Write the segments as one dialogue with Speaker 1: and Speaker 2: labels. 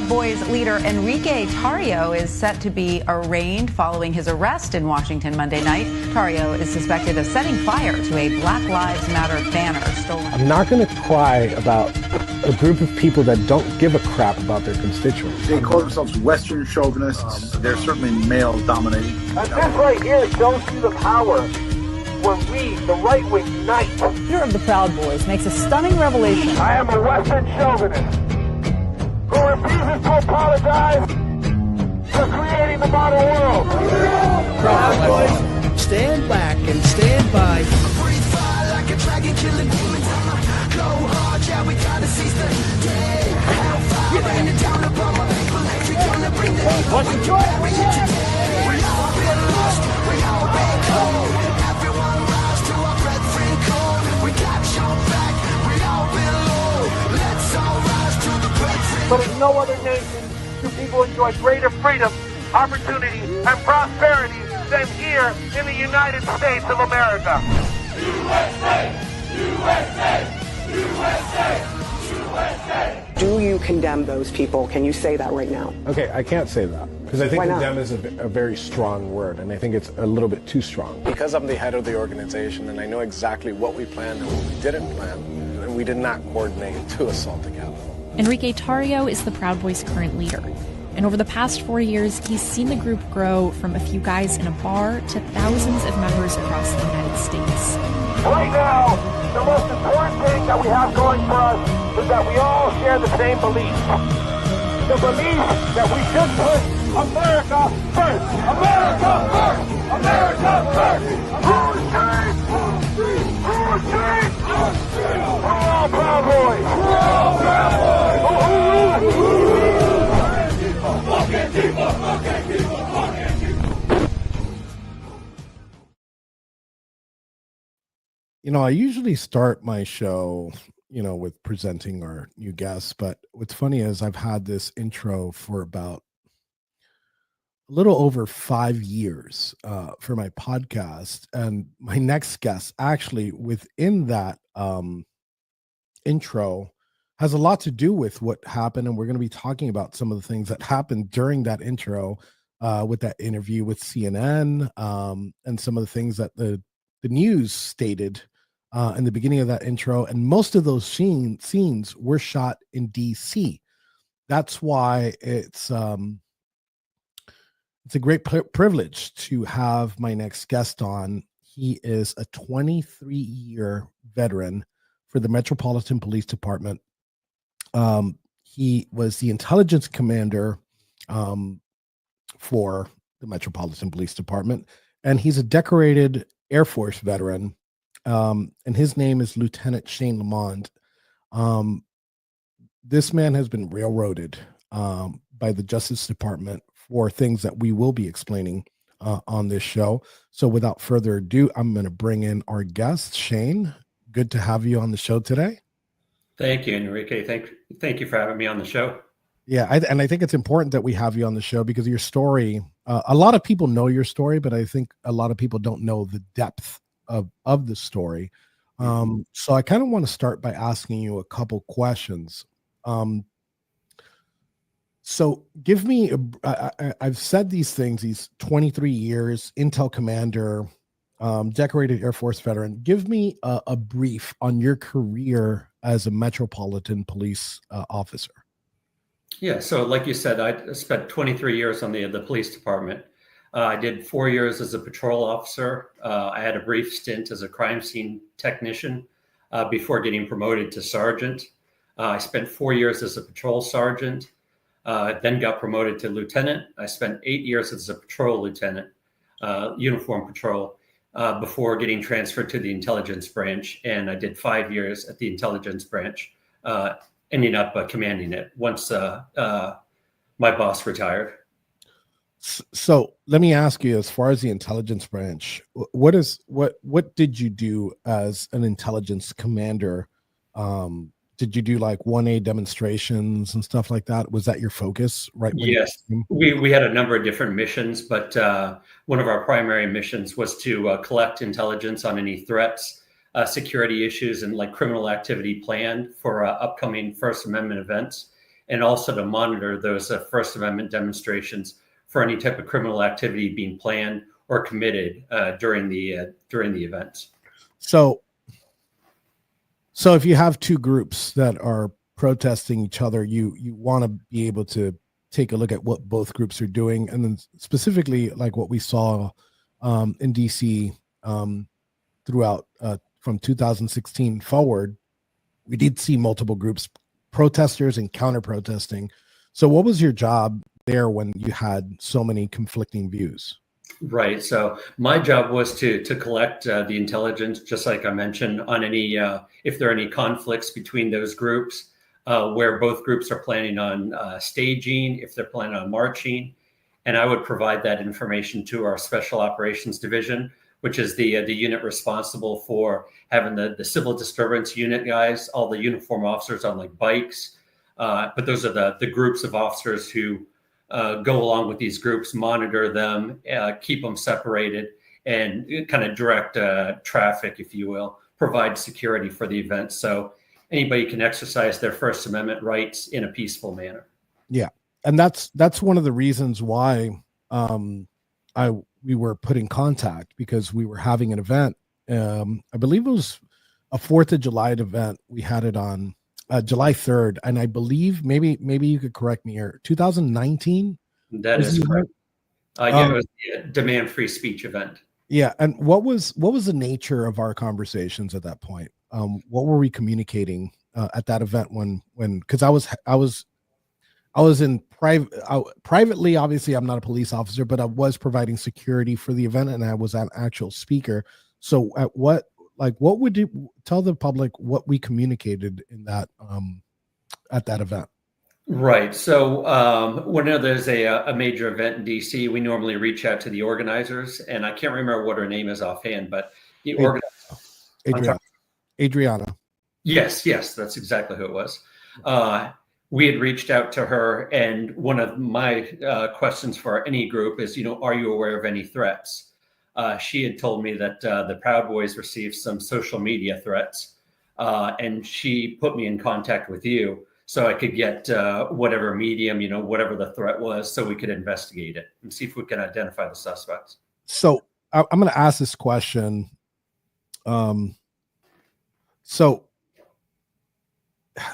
Speaker 1: Proud Boys leader Enrique Tarrio is set to be arraigned following his arrest in Washington Monday night. Tarrio is suspected of setting fire to a Black Lives Matter banner stolen.
Speaker 2: I'm not going to cry about a group of people that don't give a crap about their constituents.
Speaker 3: They call themselves Western chauvinists. They're certainly male-dominated.
Speaker 4: And this right here shows you the power when we, the right wing, unite.
Speaker 5: Leader of the Proud Boys makes a stunning revelation.
Speaker 4: I am a Western chauvinist who refuses to apologize for creating the modern world.
Speaker 6: Proud Boys, stand back and stand by.
Speaker 7: Breathe fire like a dragon killing demons. Go hard, yeah, we gotta seize the day. Hellfire raining down upon my people. Like we're gonna bring the evil. We here today. We all been lost, we all been cold. Everyone rise to our brethren code. We got your back, we all below. Let's all rise to the brethren.
Speaker 4: But in no other nation do people enjoy greater freedom, opportunity, and prosperity than here in the United States of America.
Speaker 7: USA! USA! USA! USA!
Speaker 8: Do you condemn those people? Can you say that right now?
Speaker 2: Okay, I can't say that because I think
Speaker 8: Why not?
Speaker 2: condemn is a very strong word, and I think it's a little bit too strong. Because I'm the head of the organization, and I know exactly what we planned and what we didn't plan, and we did not coordinate to assault the Capitol.
Speaker 9: Enrique Tarrio is the Proud Boys' current leader. And over the past 4 years, he's seen the group grow from a few guys in a bar to thousands of members across the United States.
Speaker 4: Right now, the most important thing that we have going for us is that we all share the same belief. The belief that we should put America first. America first. America first. Who's safe? Who's safe? We're all Proud Boys. We're all Proud Boys.
Speaker 2: You know, I usually start my show, with presenting our new guests, but what's funny is I've had this intro for about a little over 5 years for my podcast, and my next guest actually within that intro has a lot to do with what happened, and we're going to be talking about some of the things that happened during that intro with that interview with CNN and some of the things that the news stated in the beginning of that intro. And most of those scenes were shot in DC. That's why it's a great privilege to have my next guest on. He is a 23-year veteran for the Metropolitan Police Department. He was the intelligence commander for the Metropolitan Police Department, and he's a decorated Air Force veteran. And his name is Lieutenant Shane Lamond. This man has been railroaded by the Justice Department for things that we will be explaining on this show. So without further ado, I'm going to bring in our guest, Shane. Good to have you on the show today.
Speaker 10: Thank you, Enrique. Thank you for having me on the show.
Speaker 2: Yeah, and I think it's important that we have you on the show because your story, a lot of people know your story, but I think a lot of people don't know the depth of the story. So I kind of want to start by asking you a couple questions. So give me, I've said these things, these 23 years, Intel commander, decorated Air Force veteran. Give me a brief on your career as a Metropolitan Police officer.
Speaker 10: Yeah, so like you said, I spent 23 years on the police department. I did 4 years as a patrol officer. I had a brief stint as a crime scene technician before getting promoted to sergeant. I spent 4 years as a patrol sergeant, then got promoted to lieutenant. I spent 8 years as a patrol lieutenant, uniform patrol, before getting transferred to the intelligence branch. And I did 5 years at the intelligence branch, ending up commanding it once my boss retired.
Speaker 2: So let me ask you, as far as the intelligence branch, what did you do as an intelligence commander? Did you do like 1A demonstrations and stuff like that? Was that your focus? Right.
Speaker 10: Yes, we had a number of different missions, but one of our primary missions was to collect intelligence on any threats, security issues, and like criminal activity planned for upcoming First Amendment events. and also to monitor those First Amendment demonstrations for any type of criminal activity being planned or committed during the event.
Speaker 2: So if you have two groups that are protesting each other, you want to be able to take a look at what both groups are doing, and then specifically like what we saw in DC throughout from 2016 forward, we did see multiple groups, protesters and counter protesting. So what was your job there when you had so many conflicting views?
Speaker 10: Right. So my job was to collect the intelligence, just like I mentioned, on any if there are any conflicts between those groups, where both groups are planning on staging, if they're planning on marching, and I would provide that information to our Special Operations Division, which is the unit responsible for having the civil disturbance unit guys, all the uniform officers on like bikes. But those are the groups of officers who go along with these groups, monitor them, keep them separated, and kind of direct traffic, if you will, provide security for the event. So anybody can exercise their First Amendment rights in a peaceful manner. Yeah.
Speaker 2: And that's one of the reasons why we were put in contact, because we were having an event. I believe it was a 4th of July event. We had it on July 3rd, and I believe maybe you could correct me here. 2019.
Speaker 10: That is correct. Yeah, it was the demand free speech event.
Speaker 2: Yeah, and what was the nature of our conversations at that point? What were we communicating at that event when because I was in privately, obviously I'm not a police officer, but I was providing security for the event, and I was an actual speaker. So at what would you tell the public what we communicated in that at that event?
Speaker 10: Right. So whenever there's a major event in DC, we normally reach out to the organizers, and I can't remember what her name is offhand, but the organizer,
Speaker 2: Adriana.
Speaker 10: Yes, that's exactly who it was. We had reached out to her, and one of my questions for any group is, are you aware of any threats? She had told me that the Proud Boys received some social media threats, and she put me in contact with you so I could get whatever medium, whatever the threat was, so we could investigate it and see if we can identify the suspects.
Speaker 2: So I'm going to ask this question. So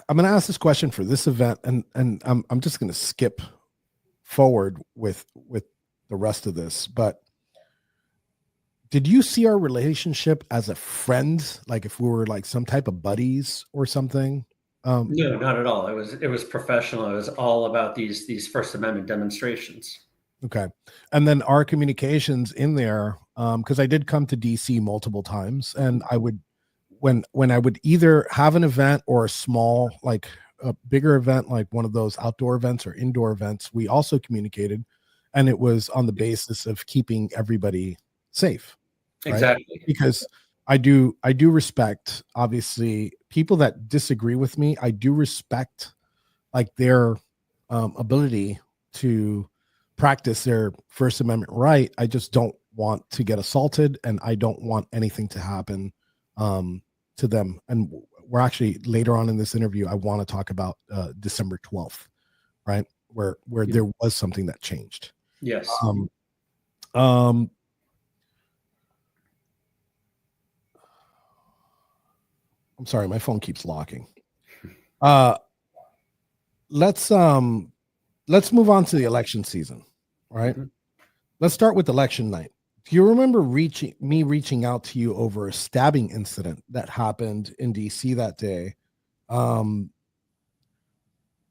Speaker 2: I'm going to ask this question for this event, and I'm just going to skip forward with the rest of this. But did you see our relationship as a friend, like if we were like some type of buddies or something?
Speaker 10: No, not at all. It was professional. It was all about these First Amendment demonstrations.
Speaker 2: Okay, and then our communications in there, because I did come to DC multiple times, and I would. When I would either have an event or a small, like a bigger event, like one of those outdoor events or indoor events, we also communicated, and it was on the basis of keeping everybody safe. Right?
Speaker 10: Exactly.
Speaker 2: Because I do respect, obviously, people that disagree with me. I do respect like their ability to practice their First Amendment right. I just don't want to get assaulted, and I don't want anything to happen to them. And we're actually later on in this interview, I want to talk about December 12th, right? Where there was something that changed.
Speaker 10: Yes.
Speaker 2: I'm sorry, my phone keeps locking. Let's move on to the election season, right? Mm-hmm. Let's start with election night. Do you remember reaching out to you over a stabbing incident that happened in DC that day,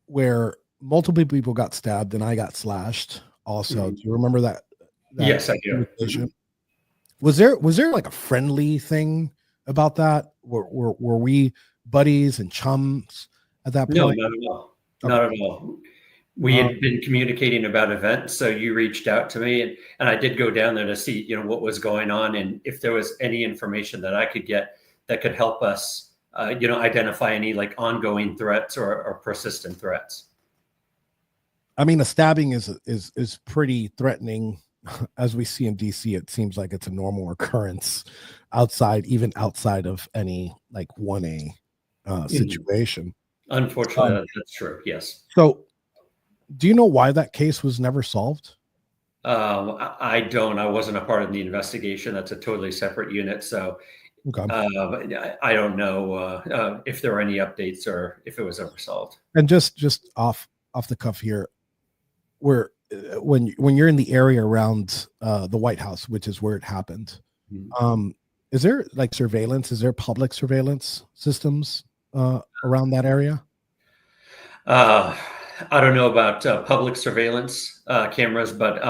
Speaker 2: where multiple people got stabbed and I got slashed also? Mm-hmm. Do you remember that
Speaker 10: yes, I do.
Speaker 2: Was there like a friendly thing about that? Were we buddies and chums at that point?
Speaker 10: No, not at all. Okay. Not at all. We had been communicating about events, so you reached out to me, and I did go down there to see, what was going on, and if there was any information that I could get that could help us, identify any like ongoing threats or persistent threats.
Speaker 2: I mean, a stabbing is pretty threatening, as we see in DC. It seems like it's a normal occurrence even outside of any like 1A situation.
Speaker 10: Unfortunately, that's true. Yes.
Speaker 2: So, do you know why that case was never solved?
Speaker 10: I don't. I wasn't a part of the investigation. That's a totally separate unit. So
Speaker 2: Okay.
Speaker 10: I don't know if there were any updates or if it was ever solved.
Speaker 2: And just off the cuff here, where when you're in the area around the White House, which is where it happened, is there like surveillance? Is there public surveillance systems around that area?
Speaker 10: I don't know about public surveillance cameras, but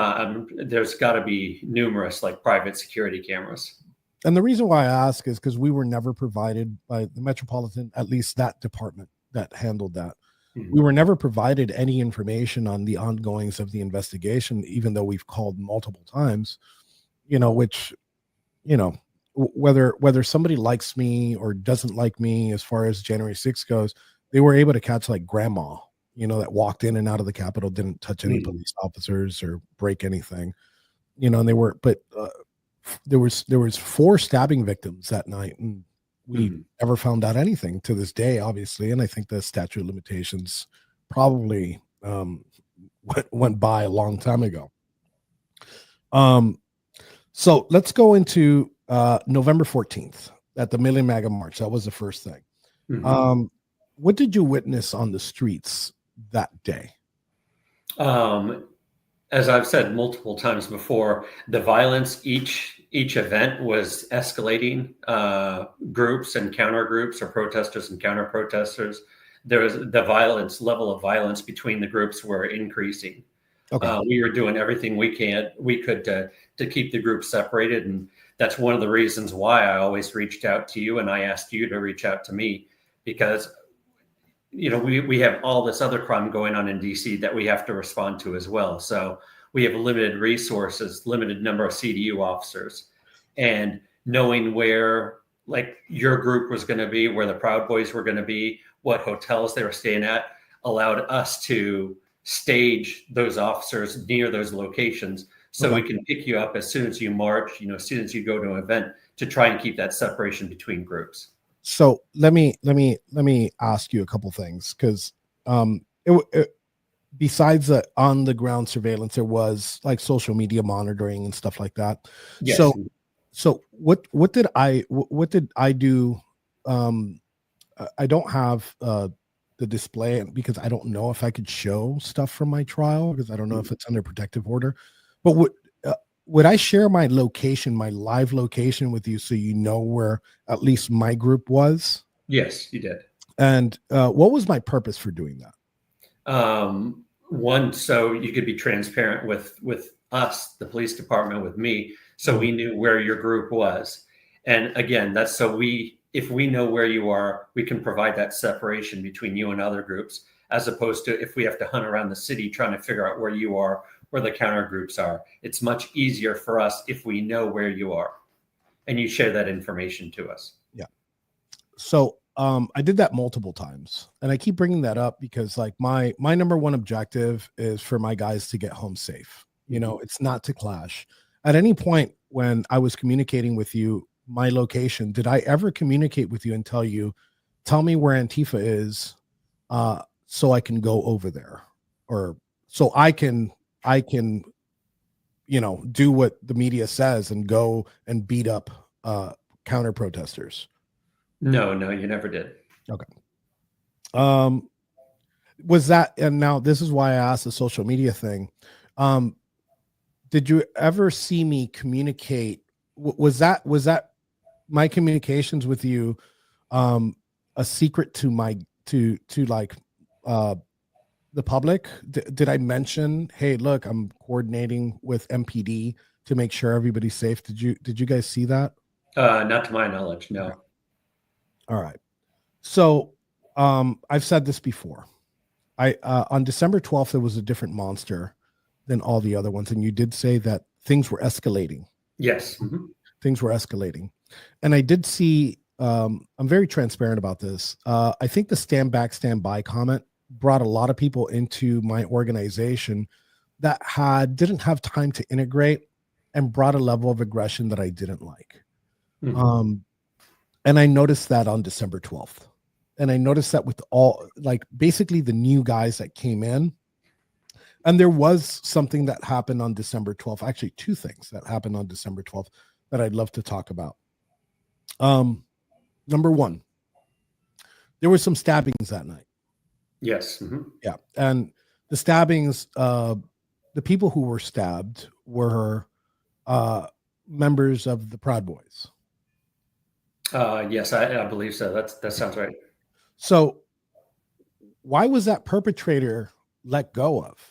Speaker 10: there's got to be numerous like private security cameras.
Speaker 2: And the reason why I ask is because we were never provided by the Metropolitan, at least that department that handled that. We were never provided any information on the ongoings of the investigation, even though we've called multiple times, which, whether somebody likes me or doesn't like me as far as January 6th goes, they were able to catch like grandma, that walked in and out of the Capitol, didn't touch any police officers or break anything, and they were, but there was 4 stabbing victims that night, and we never found out anything to this day, obviously. And I think the statute of limitations probably went by a long time ago. So let's go into November 14th at the Million MAGA March. That was the first thing. What did you witness on the streets that day?
Speaker 10: As I've said multiple times before, the violence, each event was escalating. Groups and counter groups, or protesters and counter protesters. There was the level of violence between the groups were increasing. Okay. We were doing everything we could to keep the groups separated, and that's one of the reasons why I always reached out to you, and I asked you to reach out to me, because we have all this other crime going on in DC that we have to respond to as well. So we have limited resources, limited number of CDU officers, and knowing where like your group was going to be, where the Proud Boys were going to be, what hotels they were staying at, allowed us to stage those officers near those locations. So we can pick you up as soon as you march, as soon as you go to an event, to try and keep that separation between groups.
Speaker 2: So let me ask you a couple things, because besides the on the ground surveillance, there was like social media monitoring and stuff like that. Yes. So what did I do? I don't have the display because I don't know if I could show stuff from my trial, because I don't know if it's under protective order. But would I share my location, my live location with you, so you know where at least my group was?
Speaker 10: Yes, you did.
Speaker 2: And what was my purpose for doing that?
Speaker 10: One, so you could be transparent with us, the police department, with me, so we knew where your group was. And again, that's so if we know where you are, we can provide that separation between you and other groups, as opposed to if we have to hunt around the city trying to figure out where you are, where the counter groups are. It's much easier for us if we know where you are and you share that information to us. Yeah.
Speaker 2: So I did that multiple times, and I keep bringing that up because like my number one objective is for my guys to get home safe. It's not to clash. At any point when I was communicating with you, my location, did I ever communicate with you and tell me where Antifa is, so I can go over there, or so I can, do what the media says and go and beat up counter protesters?
Speaker 10: No, you never did.
Speaker 2: Okay. Was that, and now this is why I asked the social media thing. Did you ever see me communicate? Was that my communications with you a secret to the public? Did I mention, hey, look, I'm coordinating with MPD to make sure everybody's safe? Did you guys see that?
Speaker 10: Not to my knowledge, no.
Speaker 2: Okay. All right. So I've said this before. On December 12th, there was a different monster than all the other ones. And you did say that things were escalating.
Speaker 10: Yes. Mm-hmm.
Speaker 2: Things were escalating. And I did see, I'm very transparent about this. I think the stand back, stand by comment brought a lot of people into my organization that didn't have time to integrate, and brought a level of aggression that I didn't like. Mm-hmm. And I noticed that on December 12th. And I noticed that with all, like, basically the new guys that came in. And there was something that happened on December 12th. Actually, two things that happened on December 12th that I'd love to talk about. Number one, there were some stabbings that night.
Speaker 10: Yes. Mm-hmm.
Speaker 2: Yeah. And the stabbings, the people who were stabbed were members of the Proud Boys.
Speaker 10: Yes, I believe so. That sounds right.
Speaker 2: So why was that perpetrator let go of?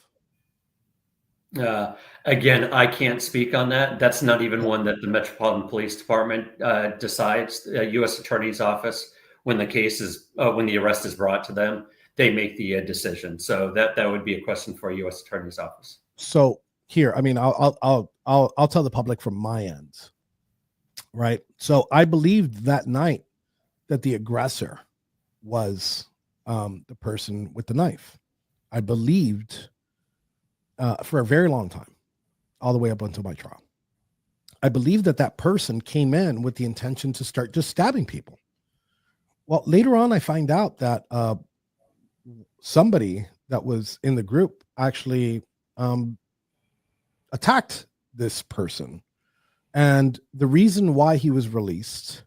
Speaker 10: Again, I can't speak on that. That's not even one that the Metropolitan Police Department decides. U.S. Attorney's Office, when the arrest is brought to them, they make the decision. So that would be a question for U.S. Attorney's Office.
Speaker 2: So here, I mean, I'll tell the public from my end, right? So I believed that night that the aggressor was the person with the knife. I believed for a very long time, all the way up until my trial. I believed that person came in with the intention to start just stabbing people. Well, later on, I find out that somebody that was in the group actually attacked this person. And the reason why he was released,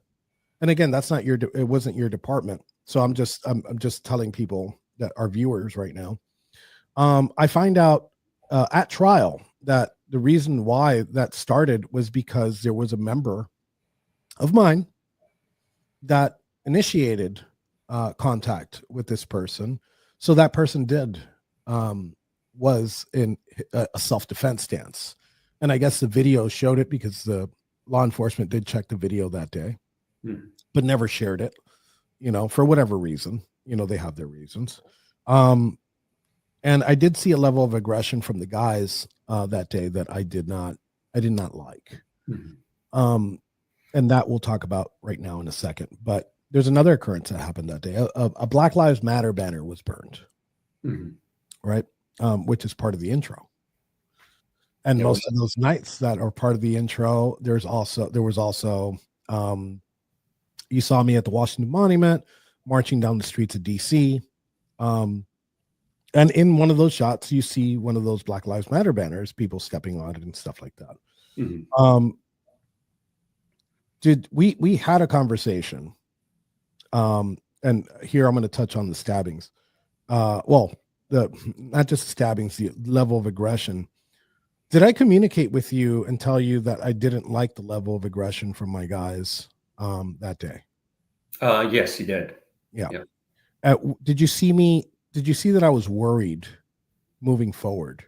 Speaker 2: and again, that's not it wasn't your department. So I'm just telling people that are viewers right now. I find out at trial that the reason why that started was because there was a member of mine that initiated contact with this person. So that person was in a self-defense stance. And I guess the video showed it because the law enforcement did check the video that day, but never shared it, for whatever reason. They have their reasons. And I did see a level of aggression from the guys that day that I did not like. And that we'll talk about right now in a second. But there's another occurrence that happened that day. A Black Lives Matter banner was burned, right? Which is part of the intro. And most of those nights that are part of the intro, there was also you saw me at the Washington Monument marching down the streets of DC. And in one of those shots, you see one of those Black Lives Matter banners, people stepping on it and stuff like that. We had a conversation. And here I'm going to touch on the stabbings. Not just the stabbings, the level of aggression. Did I communicate with you and tell you that I didn't like the level of aggression from my guys that day?
Speaker 10: Yes, you did.
Speaker 2: Yeah. Did you see that I was worried moving forward?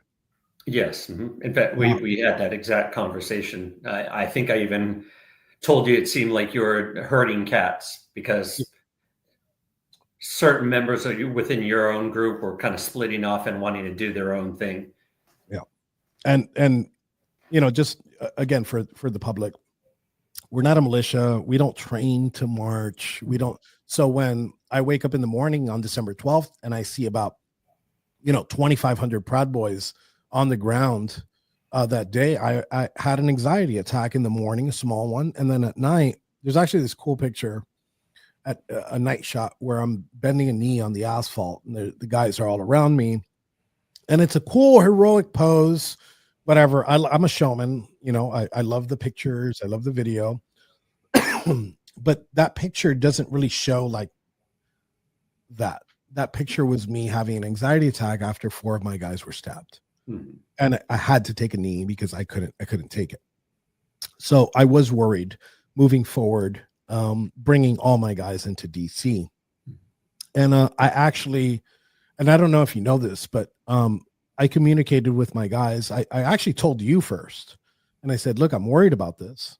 Speaker 10: Yes. Mm-hmm. In fact, we had that exact conversation. I think I even told you it seemed like you were herding cats because certain members of you within your own group were kind of splitting off and wanting to do their own thing.
Speaker 2: Yeah. And just again, for the public, we're not a militia. We don't train to march. We don't. So when I wake up in the morning on December 12th and I see about, 2,500 Proud Boys on the ground that day, I had an anxiety attack in the morning, a small one. And then at night, there's actually this cool picture at a night shot where I'm bending a knee on the asphalt and the guys are all around me. And it's a cool, heroic pose, whatever. I'm a showman. I love the pictures. I love the video. But that picture doesn't really show like that. That picture was me having an anxiety attack after 4 of my guys were stabbed. And I had to take a knee because I couldn't take it. So I was worried moving forward, bringing all my guys into DC. And I actually, and I don't know if you know this, but I communicated with my guys. I actually told you first. And I said, look, I'm worried about this.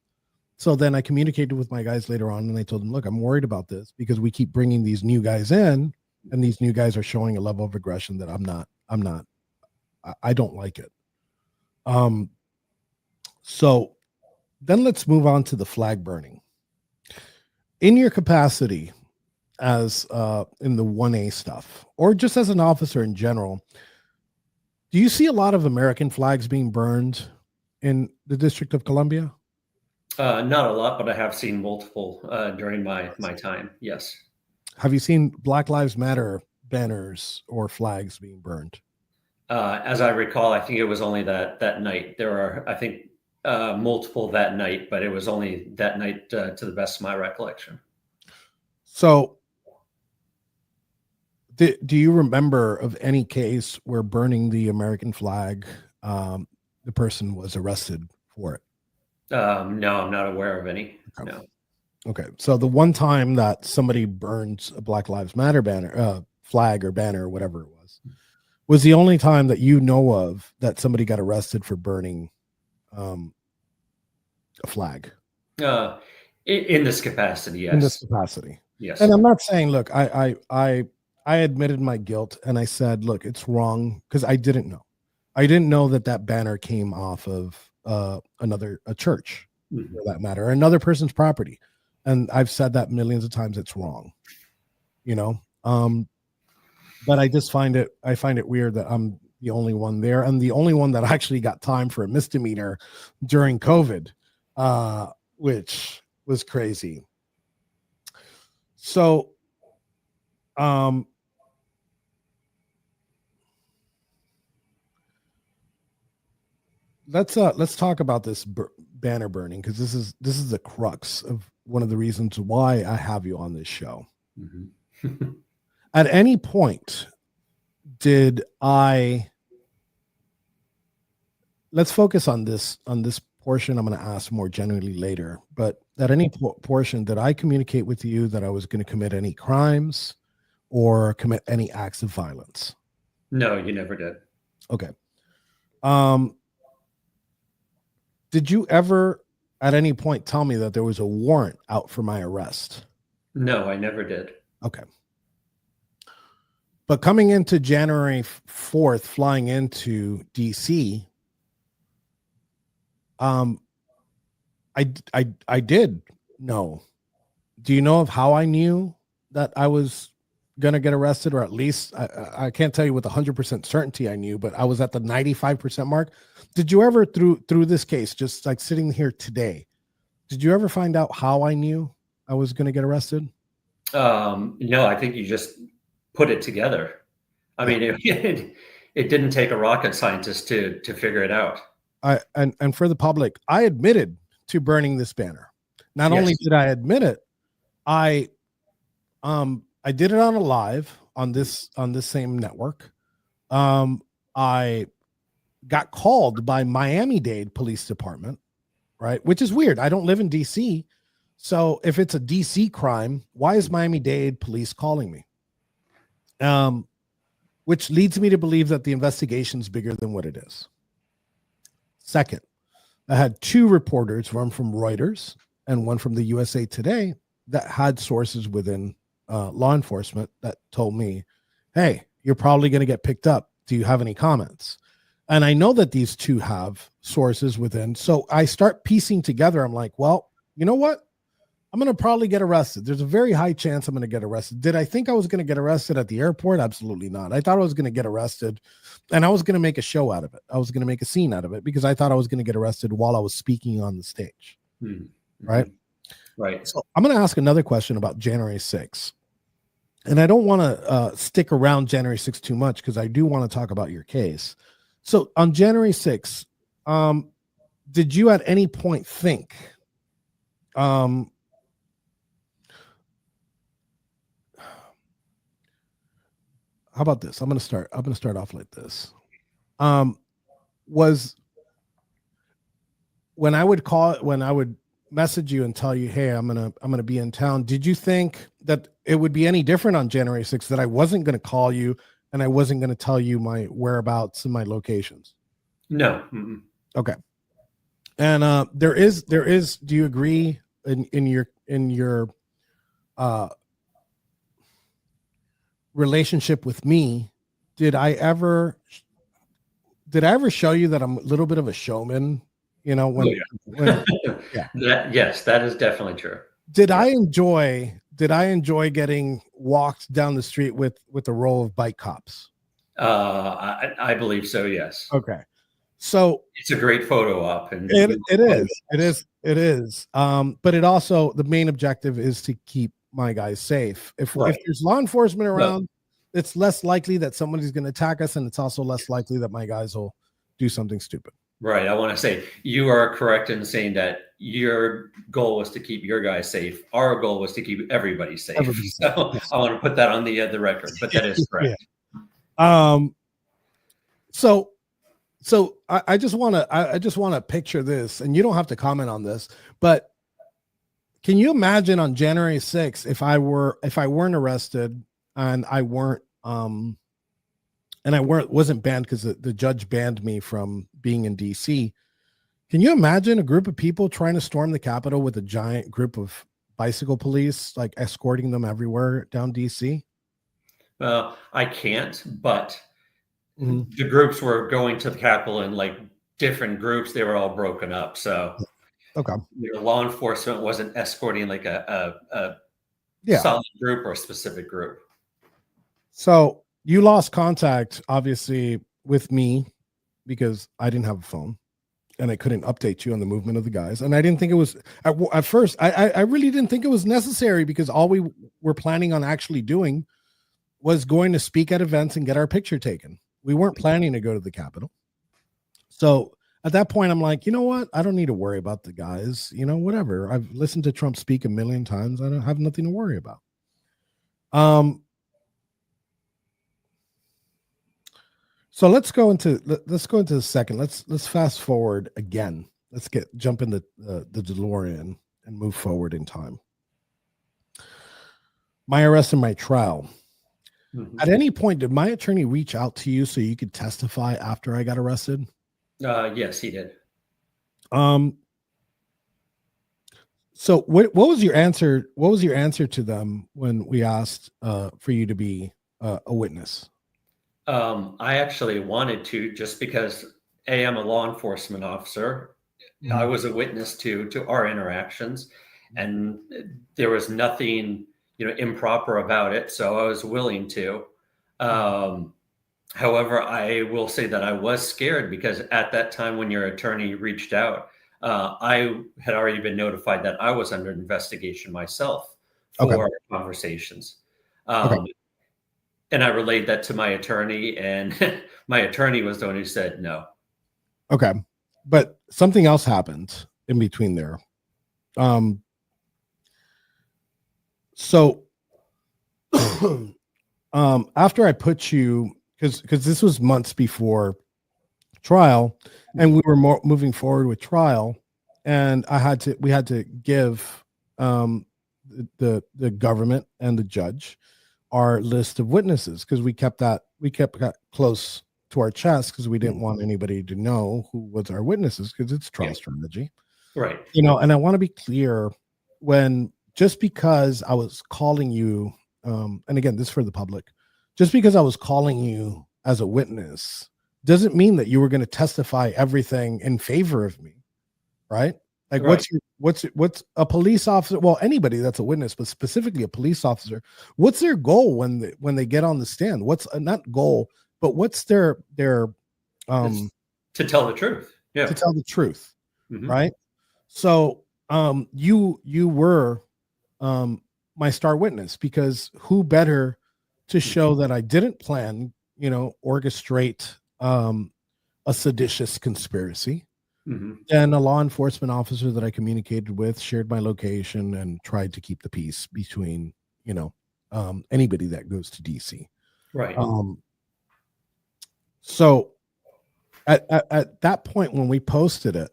Speaker 2: So then I communicated with my guys later on and I told them, look, I'm worried about this because we keep bringing these new guys in and these new guys are showing a level of aggression that I don't like it. So then let's move on to the flag burning. In your capacity as in the 1A stuff, or just as an officer in general, do you see a lot of American flags being burned in the District of Columbia?
Speaker 10: Not a lot, but I have seen multiple during my time. Yes.
Speaker 2: Have you seen Black Lives Matter banners or flags being burned?
Speaker 10: As I recall, I think it was only that night. There are, I think, multiple that night, but it was only that night, to the best of my recollection.
Speaker 2: So, do you remember of any case where burning the American flag, the person was arrested for it?
Speaker 10: No, I'm not aware of any.
Speaker 2: Okay.
Speaker 10: No.
Speaker 2: Okay, so the one time that somebody burns a Black Lives Matter banner, flag or banner or whatever it was the only time that you know of that somebody got arrested for burning a flag.
Speaker 10: In this capacity, yes.
Speaker 2: In this capacity,
Speaker 10: yes.
Speaker 2: And I'm not saying, look, I admitted my guilt and I said, look, it's wrong because I didn't know. I didn't know that banner came off of a church, for that matter, another person's property. And I've said that millions of times. It's wrong, but I just find it weird that I'm the only one there and the only one that actually got time for a misdemeanor during COVID, which was crazy. So, let's talk about this banner burning, because this is the crux of one of the reasons why I have you on this show.
Speaker 10: Mm-hmm.
Speaker 2: At any point did let's focus on this portion. I'm going to ask more generally later, but at any portion did I communicate with you that I was going to commit any crimes or commit any acts of violence?
Speaker 10: No, you never did.
Speaker 2: Okay. Did you ever at any point tell me that there was a warrant out for my arrest?
Speaker 10: No, I never did. Okay.
Speaker 2: But coming into January 4th, flying into DC, I did know. Do you know of how I knew that I was going to get arrested? Or at least I can't tell you with 100% certainty I knew, but I was at the 95% mark. Did you ever through this case, just like sitting here today, did you ever find out how I knew I was going to get arrested?
Speaker 10: No, I think you just put it together. I mean, it didn't take a rocket scientist to figure it out.
Speaker 2: And for the public, I admitted to burning this banner. Not only did I admit it, I did it on a live on this same network. I got called by Miami-Dade Police Department, right? Which is weird. I don't live in DC. So if it's a DC crime, why is Miami-Dade Police calling me? Which leads me to believe that the investigation is bigger than what it is. Second, I had two reporters, one from Reuters and one from the USA Today, that had sources within law enforcement that told me, hey, you're probably going to get picked up. Do you have any comments? And I know that these two have sources within. So I start piecing together. I'm like, well, you know what? I'm going to probably get arrested. There's a very high chance I'm going to get arrested. Did I think I was going to get arrested at the airport? Absolutely not. I thought I was going to get arrested and I was going to make a show out of it. I was going to make a scene out of it because I thought I was going to get arrested while I was speaking on the stage.
Speaker 10: Mm-hmm.
Speaker 2: Right?
Speaker 10: Right.
Speaker 2: So I'm going to ask another question about January 6th. And I don't want to stick around January 6th too much because I do want to talk about your case. So on January 6th, did you at any point think, how about this? I'm going to start off like this. Was when I would message you and tell you, hey, I'm going to be in town. Did you think that it would be any different on January 6th, that I wasn't going to call you and I wasn't going to tell you my whereabouts and my locations?
Speaker 10: No. Mm-mm.
Speaker 2: Okay. And there is, do you agree in your relationship with me, did I ever show you that I'm a little bit of a showman? You know, when
Speaker 10: yes, that is definitely true.
Speaker 2: Did I enjoy getting walked down the street with a row of bike cops?
Speaker 10: I believe so. Yes.
Speaker 2: Okay. So
Speaker 10: it's a great photo op, and
Speaker 2: it is. But it also, the main objective is to keep my guys safe. If
Speaker 10: Right.
Speaker 2: there's law enforcement around, it's less likely that somebody's going to attack us, and it's also less likely that my guys will do something stupid.
Speaker 10: Right. I want to say you are correct in saying that your goal was to keep your guys safe. Our goal was to keep everybody safe. So yes. I want to put that on the record, but that is correct.
Speaker 2: So I just want to picture this, and you don't have to comment on this, but can you imagine on January 6th if I weren't arrested and I wasn't banned because the judge banned me from being in DC? Can you imagine a group of people trying to storm the Capitol with a giant group of bicycle police, like escorting them everywhere down DC?
Speaker 10: Well, I can't, but the groups were going to the Capitol in like different groups. They were all broken up. So
Speaker 2: okay,
Speaker 10: law enforcement wasn't escorting like a solid group or a specific group.
Speaker 2: So you lost contact, obviously, with me because I didn't have a phone and I couldn't update you on the movement of the guys. And I didn't think it was at first. I really didn't think it was necessary because all we were planning on actually doing was going to speak at events and get our picture taken. We weren't planning to go to the Capitol. So at that point, I'm like, you know what? I don't need to worry about the guys. You know, whatever. I've listened to Trump speak a million times. I don't have nothing to worry about. So let's go into the second. Let's fast forward again. Let's jump into the DeLorean and move forward in time. My arrest and my trial. At any point, did my attorney reach out to you so you could testify after I got arrested?
Speaker 10: Yes, he did.
Speaker 2: So what was your answer? What was your answer to them when we asked for you to be a witness?
Speaker 10: I actually wanted to, just because I'm a law enforcement officer. I was a witness to our interactions, and there was nothing improper about it, so I was willing to. However, I will say that I was scared because at that time when your attorney reached out, I had already been notified that I was under investigation myself for conversations. And I relayed that to my attorney, and my attorney was the one who said no.
Speaker 2: Okay. But something else happened in between there. So after I put you, because this was months before trial, and we were moving forward with trial, and we had to give the government and the judge our list of witnesses, because we kept that close to our chest because we didn't want anybody to know who was our witnesses, because it's trial strategy,
Speaker 10: right?
Speaker 2: And I want to be clear, just because I was calling you, and again, this is for the public, just because I was calling you as a witness doesn't mean that you were going to testify everything in favor of me, right? Like, right. What's a police officer? Well, anybody that's a witness, but specifically a police officer, what's their goal when they get on the stand? What's not goal, but what's their
Speaker 10: to tell the truth? Yeah,
Speaker 2: to tell the truth, right? So, you were my star witness, because who better to show that I didn't plan, orchestrate a seditious conspiracy than a law enforcement officer that I communicated with, shared my location, and tried to keep the peace between, anybody that goes to DC.
Speaker 10: Right.
Speaker 2: So at that point when we posted it,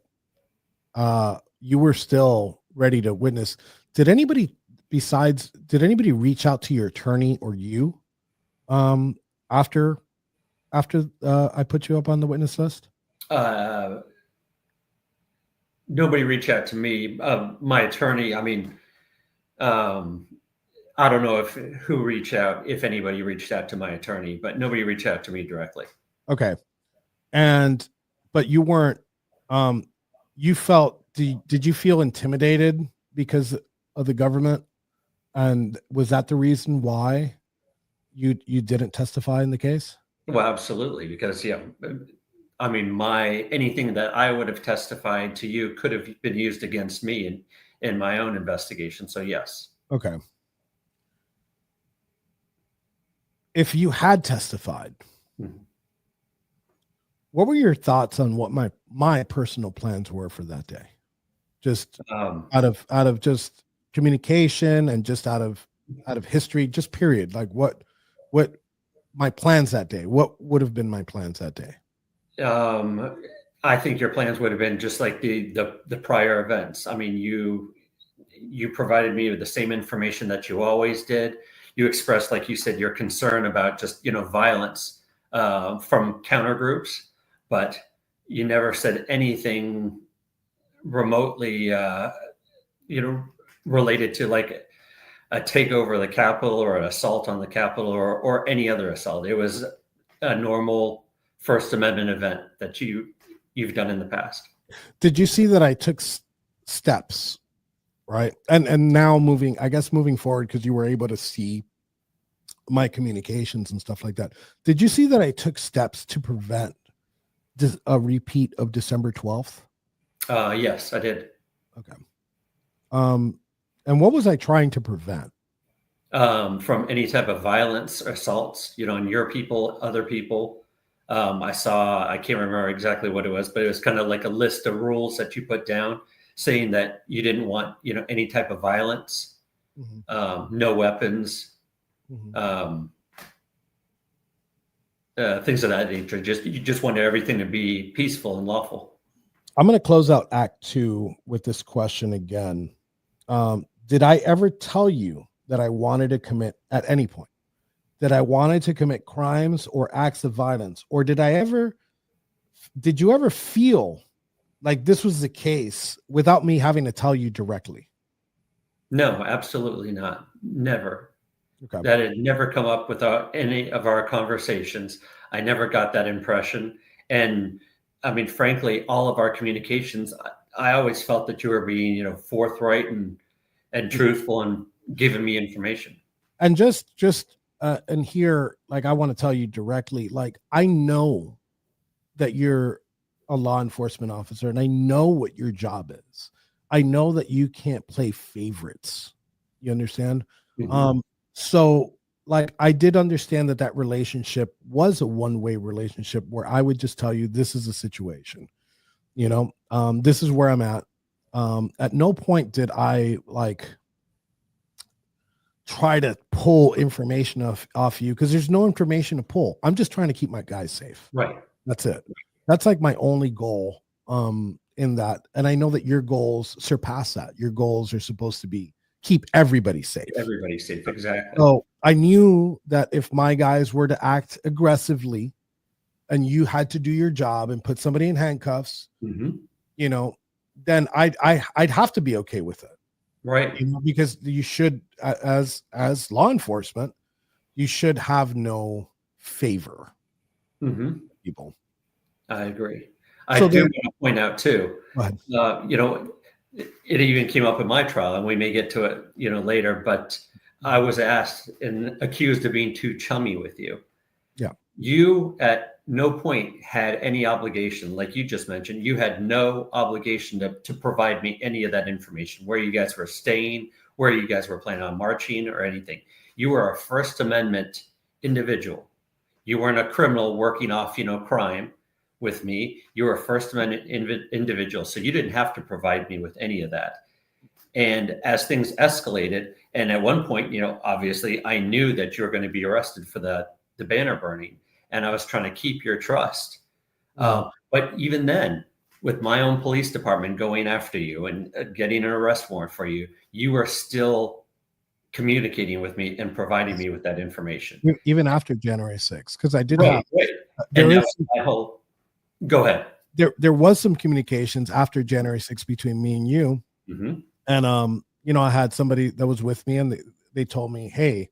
Speaker 2: you were still ready to witness. Did anybody reach out to your attorney or you after I put you up on the witness list?
Speaker 10: Nobody reached out to me. My attorney, I don't know who reached out, if anybody reached out to my attorney, but nobody reached out to me directly.
Speaker 2: Okay. But you weren't, did you feel intimidated because of the government? And was that the reason why you didn't testify in the case?
Speaker 10: Well, absolutely. Because anything that I would have testified to you could have been used against me in my own investigation. So yes.
Speaker 2: Okay. if you had testified, what were your thoughts on what my personal plans were for that day? Just out of just communication and just out of history, just period. Like what my plans that day, what would have been my plans that day?
Speaker 10: I think your plans would have been just like the prior events. I mean, you provided me with the same information that you always did. You expressed, like you said, your concern about just, violence from counter groups, but you never said anything remotely, related to like a takeover of the Capitol or an assault on the Capitol or any other assault. It was a normal First Amendment event that you've done in the past.
Speaker 2: Did you see that I took steps, right? And now moving forward, because you were able to see my communications and stuff like that. Did you see that I took steps to prevent a repeat of December 12th?
Speaker 10: Yes, I did.
Speaker 2: Okay. And what was I trying to prevent?
Speaker 10: From any type of violence or assaults, on your people, other people. I can't remember exactly what it was, but it was kind of like a list of rules that you put down saying that you didn't want, any type of violence, no weapons, things of that nature. You just wanted everything to be peaceful and lawful.
Speaker 2: I'm going to close out Act 2 with this question again. Did I ever tell you that I wanted to commit at any point, that I wanted to commit crimes or acts of violence? Or did you ever feel like this was the case without me having to tell you directly?
Speaker 10: No, absolutely not. Never.
Speaker 2: Okay.
Speaker 10: That had never come up without any of our conversations. I never got that impression. And I mean, frankly, all of our communications, I always felt that you were being, forthright and truthful and giving me information.
Speaker 2: And and here, like, I want to tell you directly, like, I know that you're a law enforcement officer and I know what your job is. I know that you can't play favorites. You understand? Mm-hmm. So like, I did understand that relationship was a one-way relationship where I would just tell you, this is a situation, this is where I'm at. At no point did I try to pull information off you, because there's no information to pull. I'm just trying to keep my guys safe.
Speaker 10: Right.
Speaker 2: That's it. That's like my only goal in that. And I know that your goals surpass that. Your goals are supposed to be keep everybody safe.
Speaker 10: Everybody's safe. Exactly.
Speaker 2: So I knew that if my guys were to act aggressively and you had to do your job and put somebody in handcuffs, then I'd have to be okay with it.
Speaker 10: Right.
Speaker 2: Because you should, as law enforcement, you should have no favor. People.
Speaker 10: I agree. I do want to point out too, it even came up in my trial, and we may get to it, later, but I was asked and accused of being too chummy with you.
Speaker 2: Yeah.
Speaker 10: You at no point had any obligation, like you just mentioned, you had no obligation to provide me any of that information, where you guys were staying, where you guys were planning on marching or anything. You were a First Amendment individual. You weren't a criminal working off, crime with me. You were a First Amendment individual. So you didn't have to provide me with any of that. And as things escalated, and at one point, obviously I knew that you were going to be arrested for the banner burning, and I was trying to keep your trust. But even then, with my own police department going after you and getting an arrest warrant for you, you were still communicating with me and providing me with that information.
Speaker 2: Even after January 6th, because I did
Speaker 10: have. Go ahead.
Speaker 2: There was some communications after January 6th between me and you.
Speaker 10: Mm-hmm.
Speaker 2: And, I had somebody that was with me, and they told me, hey,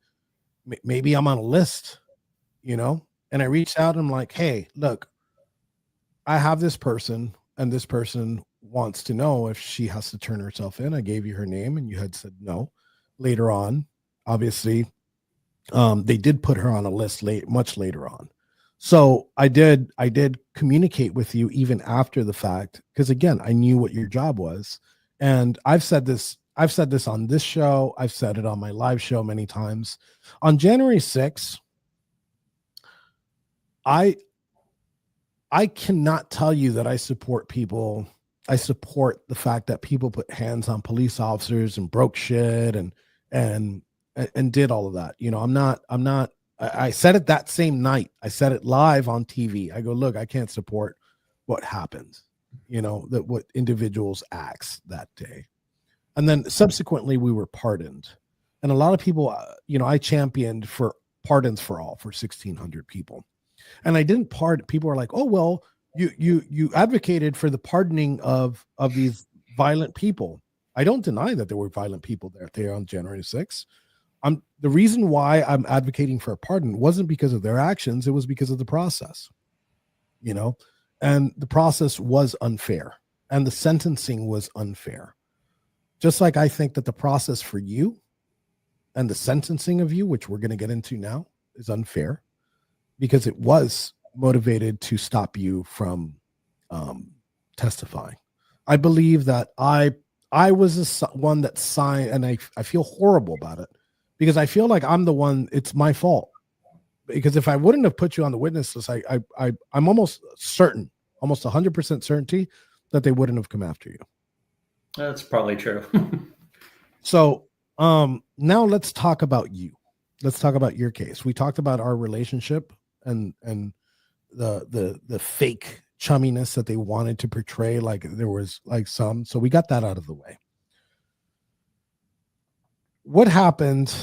Speaker 2: maybe I'm on a list, and I reached out and I'm like, hey, look, I have this person, and this person wants to know if she has to turn herself in. I gave you her name and you had said no. Later on, obviously, they did put her on a list much later on. So I did communicate with you even after the fact, because again, I knew what your job was. And I've said this on this show. I've said it on my live show many times. On January 6th, I cannot tell you that I support people. I support the fact that people put hands on police officers and broke shit and did all of that. You know, I'm not, I said it that same night. I said it live on TV. I go, look, I can't support what happened, you know, that what individuals acts that day. And then subsequently we were pardoned. And a lot of people, you know, I championed for pardons for all, for 1,600 people. And I didn't pardon. People are like, oh, well, you advocated for the pardoning of these violent people. I don't deny that there were violent people there on January 6th. The reason why I'm advocating for a pardon wasn't because of their actions. It was because of the process, you know, and the process was unfair and the sentencing was unfair. Just like I think that the process for you and the sentencing of you, which we're going to get into now, is unfair because it was motivated to stop you from testifying. I believe that I was one that signed, and I feel horrible about it because I feel like I'm the one, it's my fault. Because if I wouldn't have put you on the witness list, I'm almost certain, almost 100% certainty that they wouldn't have come after you.
Speaker 10: That's probably true.
Speaker 2: So now let's talk about you. Let's talk about your case. We talked about our relationship and the fake chumminess that they wanted to portray, like there was like some. So we got that out of the way. What happened?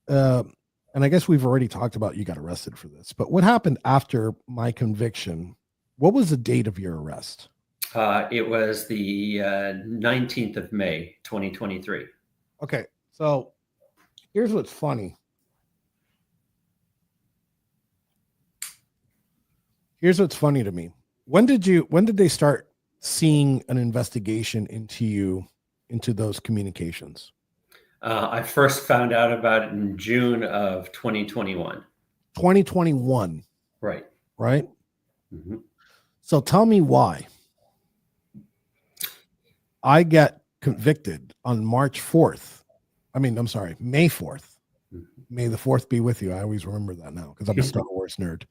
Speaker 2: And I guess we've already talked about you got arrested for this, but what happened after my conviction? What was the date of your arrest?
Speaker 10: It was the 19th of May, 2023.
Speaker 2: Okay, so here's what's funny. Here's what's funny to me. When did they start seeing an investigation into you, into those communications?
Speaker 10: I first found out about it in June of 2021.
Speaker 2: 2021.
Speaker 10: Right.
Speaker 2: Right?
Speaker 10: Mm-hmm.
Speaker 2: So tell me why. I get convicted on March 4th. I'm sorry, May 4th. Mm-hmm. May the 4th be with you. I always remember that now because I'm a Star Wars nerd.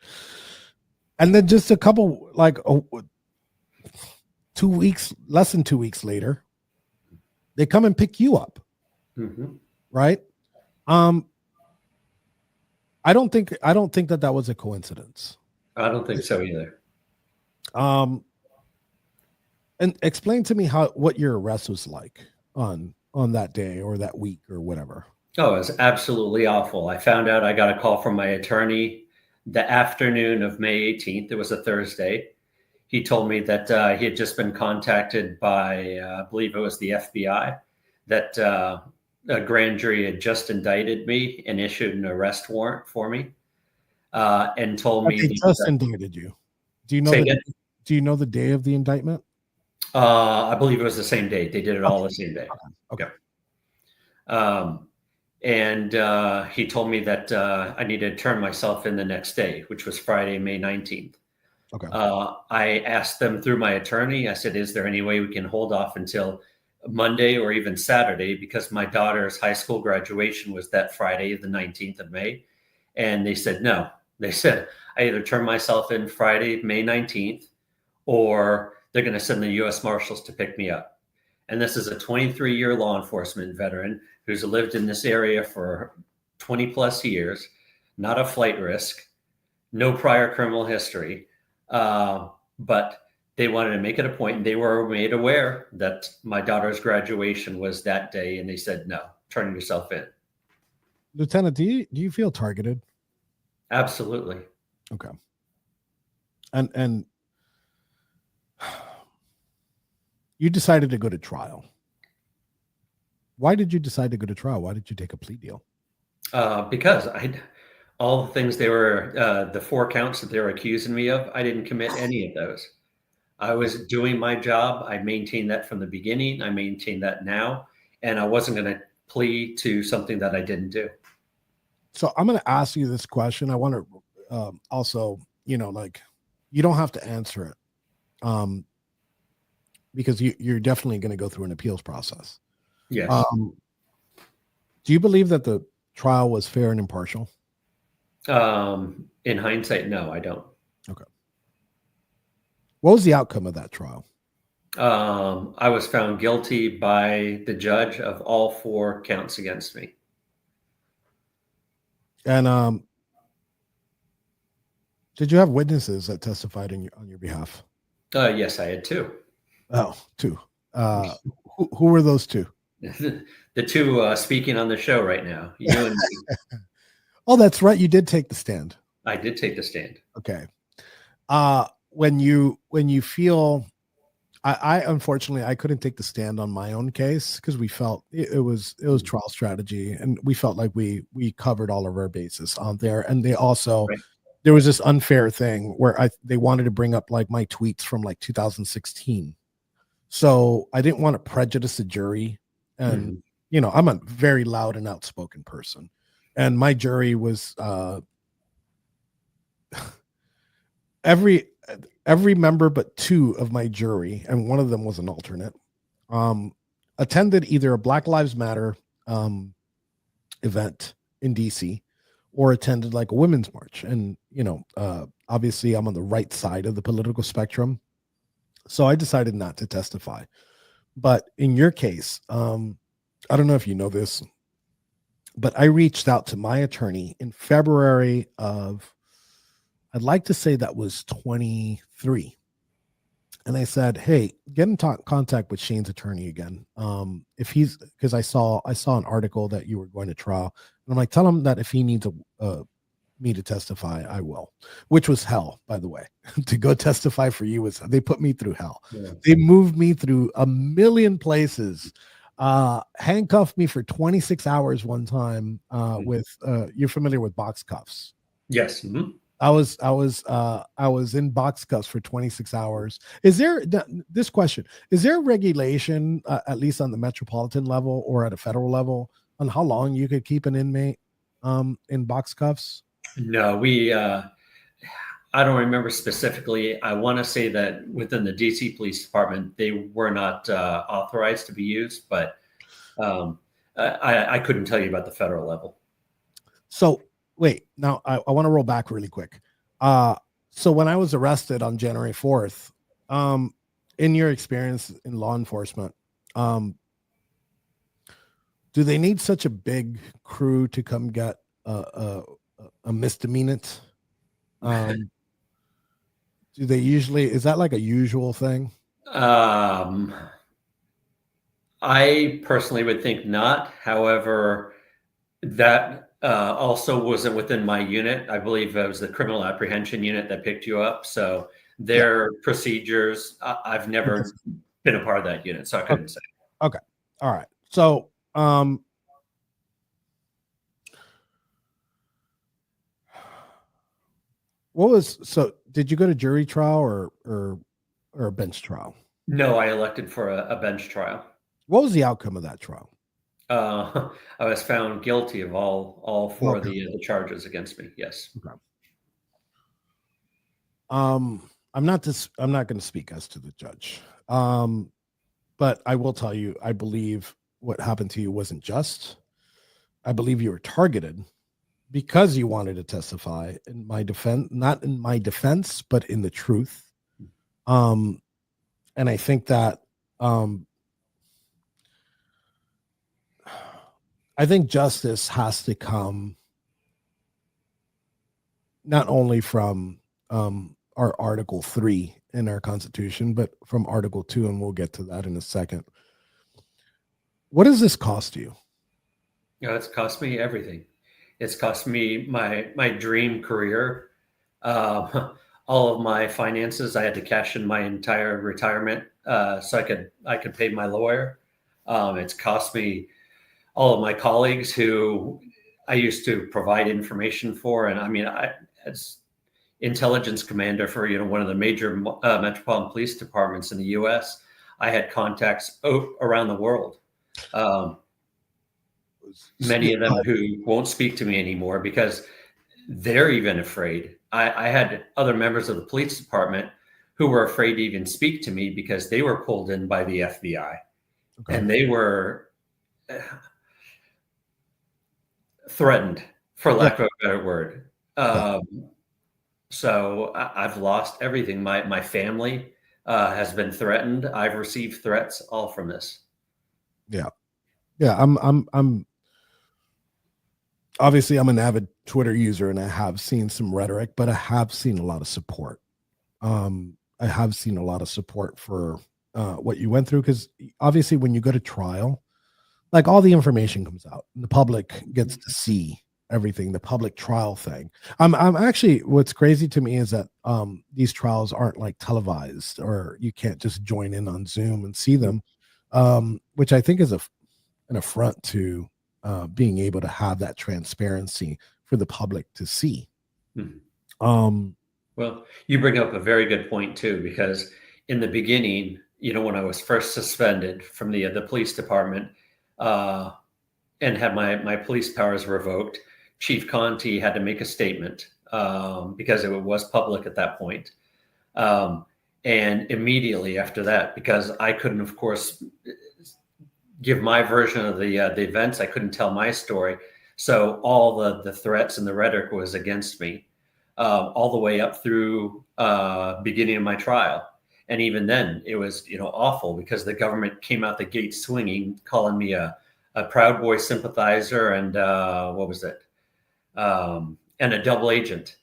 Speaker 2: And then just a couple, like 2 weeks, less than 2 weeks later, they come and pick you up. Mm-hmm. Right? I don't think that was a coincidence.
Speaker 10: I don't think so either.
Speaker 2: And explain to me what your arrest was like on that day or that week or whatever.
Speaker 10: Oh, it was absolutely awful. I found out I got a call from my attorney the afternoon of May 18th. It was a Thursday. He told me that he had just been contacted by, I believe it was the FBI, that a grand jury had just indicted me and issued an arrest warrant for me, and told me
Speaker 2: they just indicted you. Do you know the day of the indictment?
Speaker 10: I believe it was the same day. They did it all the same day.
Speaker 2: Okay.
Speaker 10: And he told me that I needed to turn myself in the next day, which was Friday, May 19th.
Speaker 2: Okay.
Speaker 10: I asked them through my attorney, I said, is there any way we can hold off until Monday or even Saturday? Because my daughter's high school graduation was that Friday, the 19th of May. And they said, no. They said, I either turn myself in Friday, May 19th, or they're going to send the U.S. Marshals to pick me up. And this is a 23-year law enforcement veteran who's lived in this area for 20 plus years, not a flight risk, no prior criminal history. But they wanted to make it a point, and they were made aware that my daughter's graduation was that day. And they said, no, turn yourself in.
Speaker 2: Lieutenant, do you feel targeted?
Speaker 10: Absolutely.
Speaker 2: Okay. And you decided to go to trial. Why did you decide to go to trial? Why did you take a plea deal?
Speaker 10: Because all the things they were, the 4 counts that they were accusing me of, I didn't commit any of those. I was doing my job. I maintained that from the beginning. I maintain that now. And I wasn't going to plea to something that I didn't do.
Speaker 2: So I'm going to ask you this question. I want to also, you don't have to answer it. Because you're definitely going to go through an appeals process.
Speaker 10: Yes.
Speaker 2: Do you believe that the trial was fair and impartial?
Speaker 10: In hindsight, no, I don't.
Speaker 2: Okay. What was the outcome of that trial?
Speaker 10: I was found guilty by the judge of all 4 counts against me.
Speaker 2: And did you have witnesses that testified on your behalf?
Speaker 10: Yes, I had 2.
Speaker 2: Oh, 2. Who were those 2?
Speaker 10: The 2 speaking on the show right now, you and me.
Speaker 2: Oh, that's right. You did take the stand.
Speaker 10: I did take the stand.
Speaker 2: Okay. When you feel, I unfortunately I couldn't take the stand on my own case because we felt it was trial strategy, and we felt like we covered all of our bases on there. And they also there was this unfair thing where they wanted to bring up like my tweets from like 2016. So I didn't want to prejudice the jury. And you know, I'm a very loud and outspoken person. And my jury was every member but 2 of my jury, and one of them was an alternate, attended either a Black Lives Matter event in DC or attended like a women's march. And you know, obviously I'm on the right side of the political spectrum, so I decided not to testify. But in your case, I don't know if you know this, but I reached out to my attorney in February of, I'd like to say that was 23. And I said, hey, get in contact with Shane's attorney again. If he's, because I saw an article that you were going to trial. And I'm like, tell him that if he needs me to testify, I will, which was hell, by the way. To go testify for you was, they put me through hell. Yeah. They moved me through a million places, handcuffed me for 26 hours one time with, you're familiar with box cuffs?
Speaker 10: Yes. Mm-hmm.
Speaker 2: I was in box cuffs for 26 hours. Is there this question? Is there a regulation, at least on the metropolitan level or at a federal level, on how long you could keep an inmate in box cuffs?
Speaker 10: No, I don't remember specifically. I want to say that within the DC Police Department, they were not authorized to be used, but I couldn't tell you about the federal level.
Speaker 2: So wait, now I want to roll back really quick. So when I was arrested on January 4th, in your experience in law enforcement, do they need such a big crew to come get a misdemeanant? Do they usually, is that like a usual thing?
Speaker 10: I personally would think not. However, that also wasn't within my unit. I believe it was the criminal apprehension unit that picked you up. So their procedures, I've never been a part of that unit, so I couldn't say.
Speaker 2: Okay. All right. So, did you go to jury trial or a bench trial?
Speaker 10: No, I elected for a bench trial.
Speaker 2: What was the outcome of that trial?
Speaker 10: I was found guilty of all 4 of the charges against me. Yes.
Speaker 2: Okay. I'm not going to speak as to the judge. But I will tell you, I believe what happened to you wasn't just. I believe you were targeted because you wanted to testify in my defense, not in my defense, but in the truth. And I think that, I think justice has to come not only from our Article 3 in our Constitution, but from Article 2, and we'll get to that in a second. What does this cost you?
Speaker 10: It's cost me everything. It's cost me my dream career, all of my finances. I had to cash in my entire retirement so I could pay my lawyer. It's cost me all of my colleagues who I used to provide information for. And I mean, as intelligence commander for, one of the major metropolitan police departments in the US, I had contacts around the world. Many of them who won't speak to me anymore because they're even afraid. I had other members of the police department who were afraid to even speak to me because they were pulled in by the FBI. Okay. And they were threatened, for lack of a better word. So I've lost everything. My family has been threatened. I've received threats all from this.
Speaker 2: Yeah. I'm obviously I'm an avid Twitter user and I have seen some rhetoric, but I have seen a lot of support. I have seen a lot of support for what you went through, because obviously when you go to trial, like all the information comes out and the public gets to see everything, the public trial thing. I'm actually, what's crazy to me is that these trials aren't like televised, or you can't just join in on Zoom and see them, which I think is an affront to being able to have that transparency for the public to see.
Speaker 10: Well, you bring up a very good point too, because in the beginning, when I was first suspended from the police department and had my police powers revoked, Chief Conti had to make a statement because it was public at that point. And immediately after that, because I couldn't, of course, give my version of the events, I couldn't tell my story. So all the threats and the rhetoric was against me. All the way up through beginning of my trial. And even then it was, awful, because the government came out the gate swinging, calling me a Proud Boy sympathizer and what was it? And a double agent.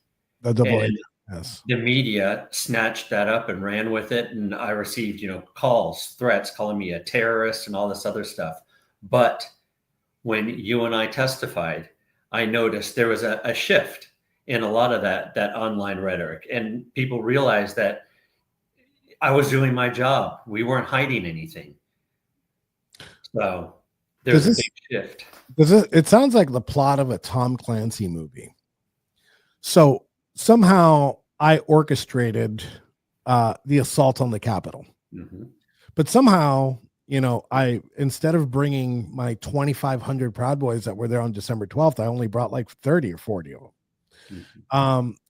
Speaker 2: Yes.
Speaker 10: The media snatched that up and ran with it. And I received, calls, threats, calling me a terrorist and all this other stuff. But when you and I testified, I noticed there was a shift in a lot of that online rhetoric, and people realized that I was doing my job. We weren't hiding anything. So there's a big shift.
Speaker 2: It sounds like the plot of a Tom Clancy movie. So somehow I orchestrated the assault on the Capitol, but somehow, I, instead of bringing my 2,500 Proud Boys that were there on December 12th, I only brought like 30 or 40 of them.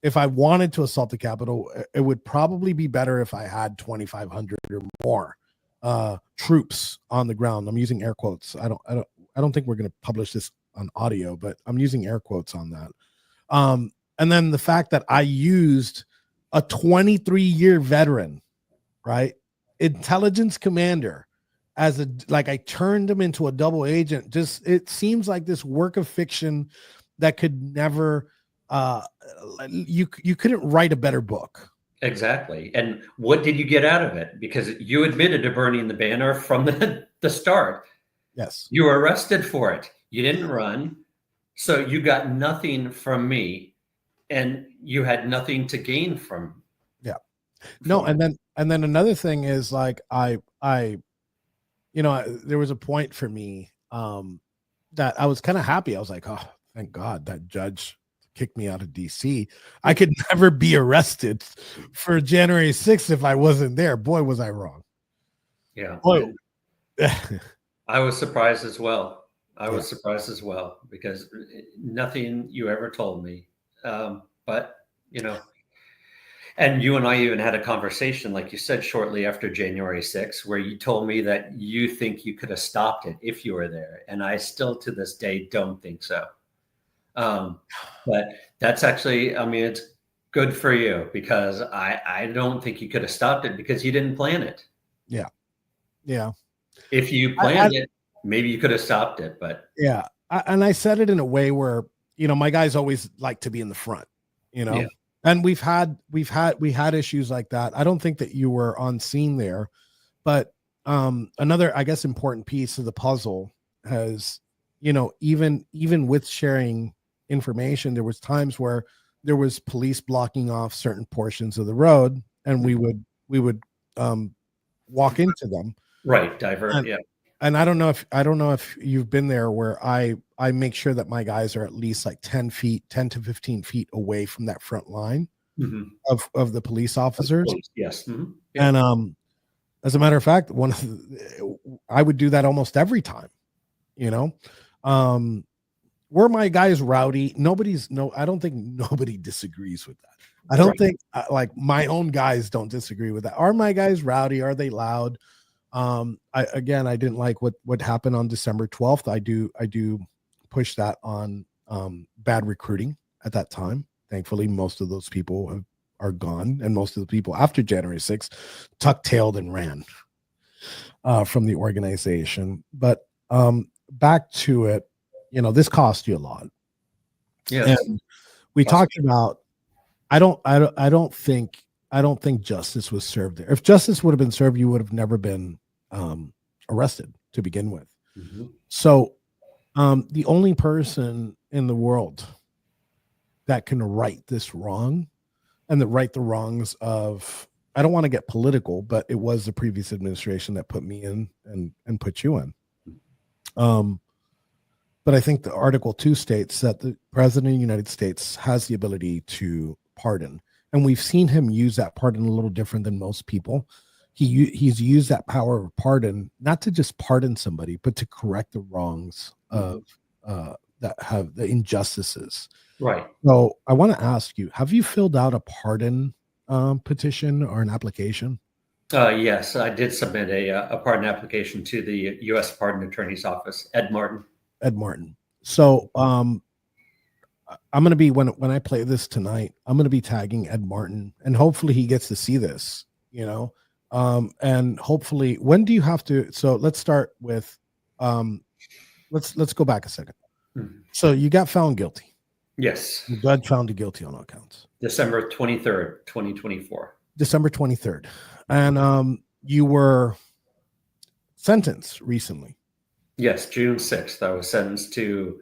Speaker 2: If I wanted to assault the Capitol, it would probably be better if I had 2,500 or more troops on the ground. I'm using air quotes. I don't think we're going to publish this on audio, but I'm using air quotes on that. And then the fact that I used a 23-year veteran, right, intelligence commander, as I turned him into a double agent. It seems like this work of fiction that could never. You couldn't write a better book.
Speaker 10: Exactly. And what did you get out of it? Because you admitted to burning the banner from the start.
Speaker 2: Yes.
Speaker 10: You were arrested for it. You didn't run. So you got nothing from me, and you had nothing to gain from.
Speaker 2: Yeah. No. And then another thing is, like, there was a point for me that I was kind of happy. I was like, oh, thank God that judge kicked me out of DC. I could never be arrested for January 6th if I wasn't there. Boy, was I wrong.
Speaker 10: Yeah.
Speaker 2: Boy.
Speaker 10: I was surprised as well. Because nothing you ever told me. But, and you and I even had a conversation, like you said, shortly after January 6th, where you told me that you think you could have stopped it if you were there. And I still, to this day, don't think so. But that's actually, it's good for you, because I don't think you could have stopped it, because you didn't plan it.
Speaker 2: Yeah. Yeah.
Speaker 10: If you planned it, maybe you could have stopped it, but
Speaker 2: yeah. And I said it in a way where, my guys always like to be in the front,
Speaker 10: Yeah.
Speaker 2: And we had issues like that. I don't think that you were on scene there, but another, I guess, important piece of the puzzle has, even with sharing information, there was times where there was police blocking off certain portions of the road, and we would walk into them,
Speaker 10: right, divert.
Speaker 2: And I don't know if you've been there, where I make sure that my guys are at least like 10 to 15 feet away from that front line of the police officers.
Speaker 10: Yes.
Speaker 2: Yeah. And as a matter of fact, I would do that almost every time. Were my guys rowdy? I don't think nobody disagrees with that. I don't think like my own guys don't disagree with that. Are my guys rowdy? Are they loud? I didn't like what happened on December 12th. I do push that on bad recruiting at that time. Thankfully, most of those people are gone, and most of the people after January 6th tuck-tailed and ran from the organization. But back to it, this cost you a lot.
Speaker 10: Yes.
Speaker 2: And we talked about, I don't think justice was served there. If justice would have been served, you would have never been arrested to begin with.
Speaker 10: Mm-hmm.
Speaker 2: So the only person in the world that can right this wrong and right the wrongs of, I don't want to get political, but it was the previous administration that put me in and put you in. But I think the Article 2 states that the President of the United States has the ability to pardon. And we've seen him use that pardon a little different than most people. He's used that power of pardon, not to just pardon somebody, but to correct the wrongs of that have the injustices.
Speaker 10: Right.
Speaker 2: So I want to ask you, have you filled out a pardon petition or an application?
Speaker 10: Yes, I did submit a pardon application to the U.S. Pardon Attorney's Office, Ed Martin.
Speaker 2: So I'm going to be, when I play this tonight, I'm going to be tagging Ed Martin, and hopefully he gets to see this, and hopefully, when do you have to, so let's start with, let's go back a second.
Speaker 10: Mm-hmm.
Speaker 2: So you got found guilty.
Speaker 10: Yes.
Speaker 2: You got found guilty on all counts.
Speaker 10: December 23rd, 2024.
Speaker 2: December 23rd. And you were sentenced recently.
Speaker 10: Yes, June 6th. I was sentenced to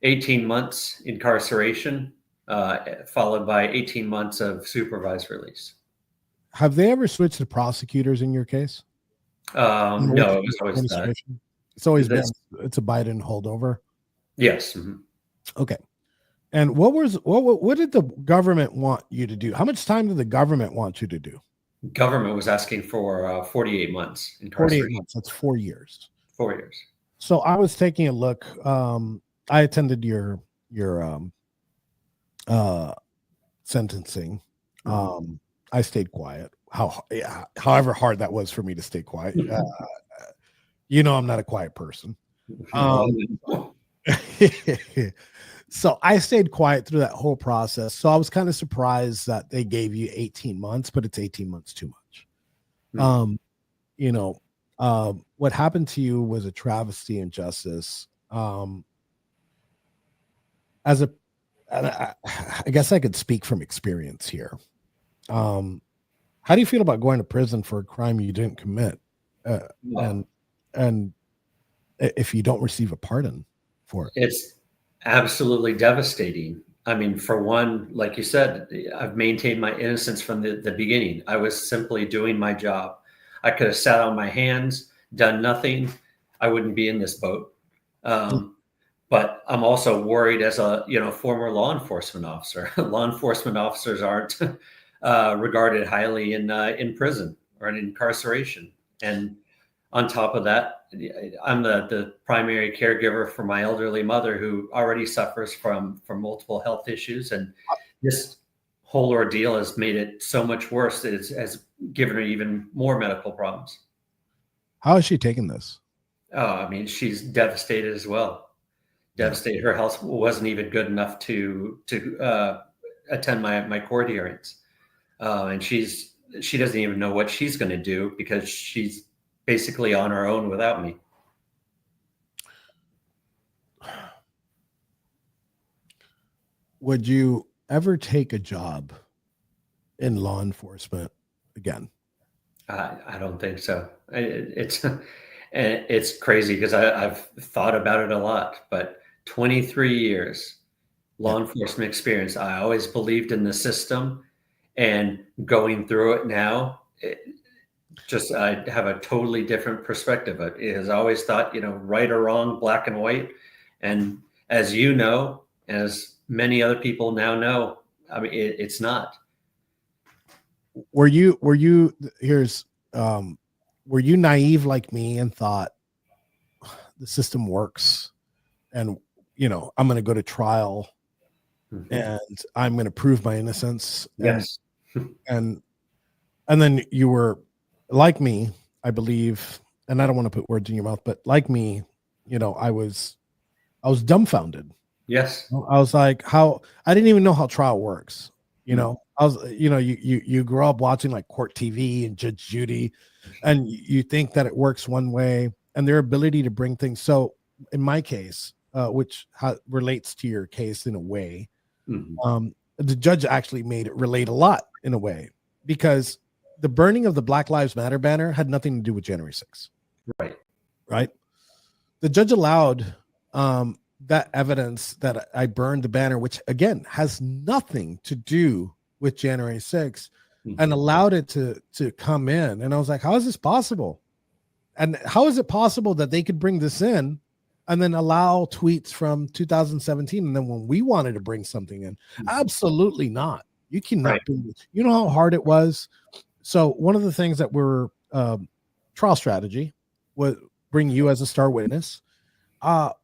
Speaker 10: 18 months incarceration, followed by 18 months of supervised release.
Speaker 2: Have they ever switched to prosecutors in your case?
Speaker 10: No, it was always that.
Speaker 2: It's always been, it's a Biden holdover.
Speaker 10: Yes. Mm-hmm.
Speaker 2: Okay. And what did the government want you to do? How much time did the government want you to do?
Speaker 10: Government was asking for 48 months incarceration.
Speaker 2: 48 months. That's 4 years.
Speaker 10: 4 years.
Speaker 2: So I was taking a look. I attended your sentencing. I stayed quiet. However hard that was for me to stay quiet. I'm not a quiet person. So I stayed quiet through that whole process. So I was kind of surprised that they gave you 18 months, but it's 18 months too much. What happened to you was a travesty and justice. I guess I could speak from experience here. How do you feel about going to prison for a crime you didn't commit? And if you don't receive a pardon for it?
Speaker 10: It's absolutely devastating. I mean, for one, like you said, I've maintained my innocence from the beginning. I was simply doing my job. I could have sat on my hands, done nothing. I wouldn't be in this boat. But I'm also worried as a former law enforcement officer. Law enforcement officers aren't regarded highly in prison or in incarceration. And on top of that, I'm the primary caregiver for my elderly mother, who already suffers from multiple health issues. And this whole ordeal has made it so much worse. It has given her even more medical problems.
Speaker 2: How is she taking this?
Speaker 10: Oh, I mean, she's devastated as well. Devastated. Her health wasn't even good enough to attend my court hearings. And she doesn't even know what she's going to do, because she's basically on her own without me.
Speaker 2: Would you ever take a job in law enforcement again?
Speaker 10: I don't think so. It's crazy, because I've thought about it a lot, but 23 years law enforcement experience. I always believed in the system, and going through it now, I have a totally different perspective. It has always thought, right or wrong, black and white. And as you know, as many other people now know, I mean, it's not.
Speaker 2: Were you naive like me and thought the system works, and I'm going to go to trial, and I'm going to prove my innocence?
Speaker 10: Yes.
Speaker 2: And then you were like me, I believe, and I don't want to put words in your mouth, but like me, I was dumbfounded
Speaker 10: Yes.
Speaker 2: I was like, how I didn't even know how trial works. You know, I was, you grew up watching like Court TV and Judge Judy, and you think that it works one way, and their ability to bring things. So in my case, which relates to your case in a way, the judge actually made it relate a lot in a way, because the burning of the Black Lives Matter banner had nothing to do with January 6th. Right. The judge allowed that evidence that I burned the banner, which again has nothing to do with January 6th, and allowed it to come in. And I was like, how is this possible? And how is it possible that they could bring this in and then allow tweets from 2017? And then when we wanted to bring something in, absolutely not. You cannot do this. You know how hard it was. So one of the things that we're trial strategy was bring you as a star witness,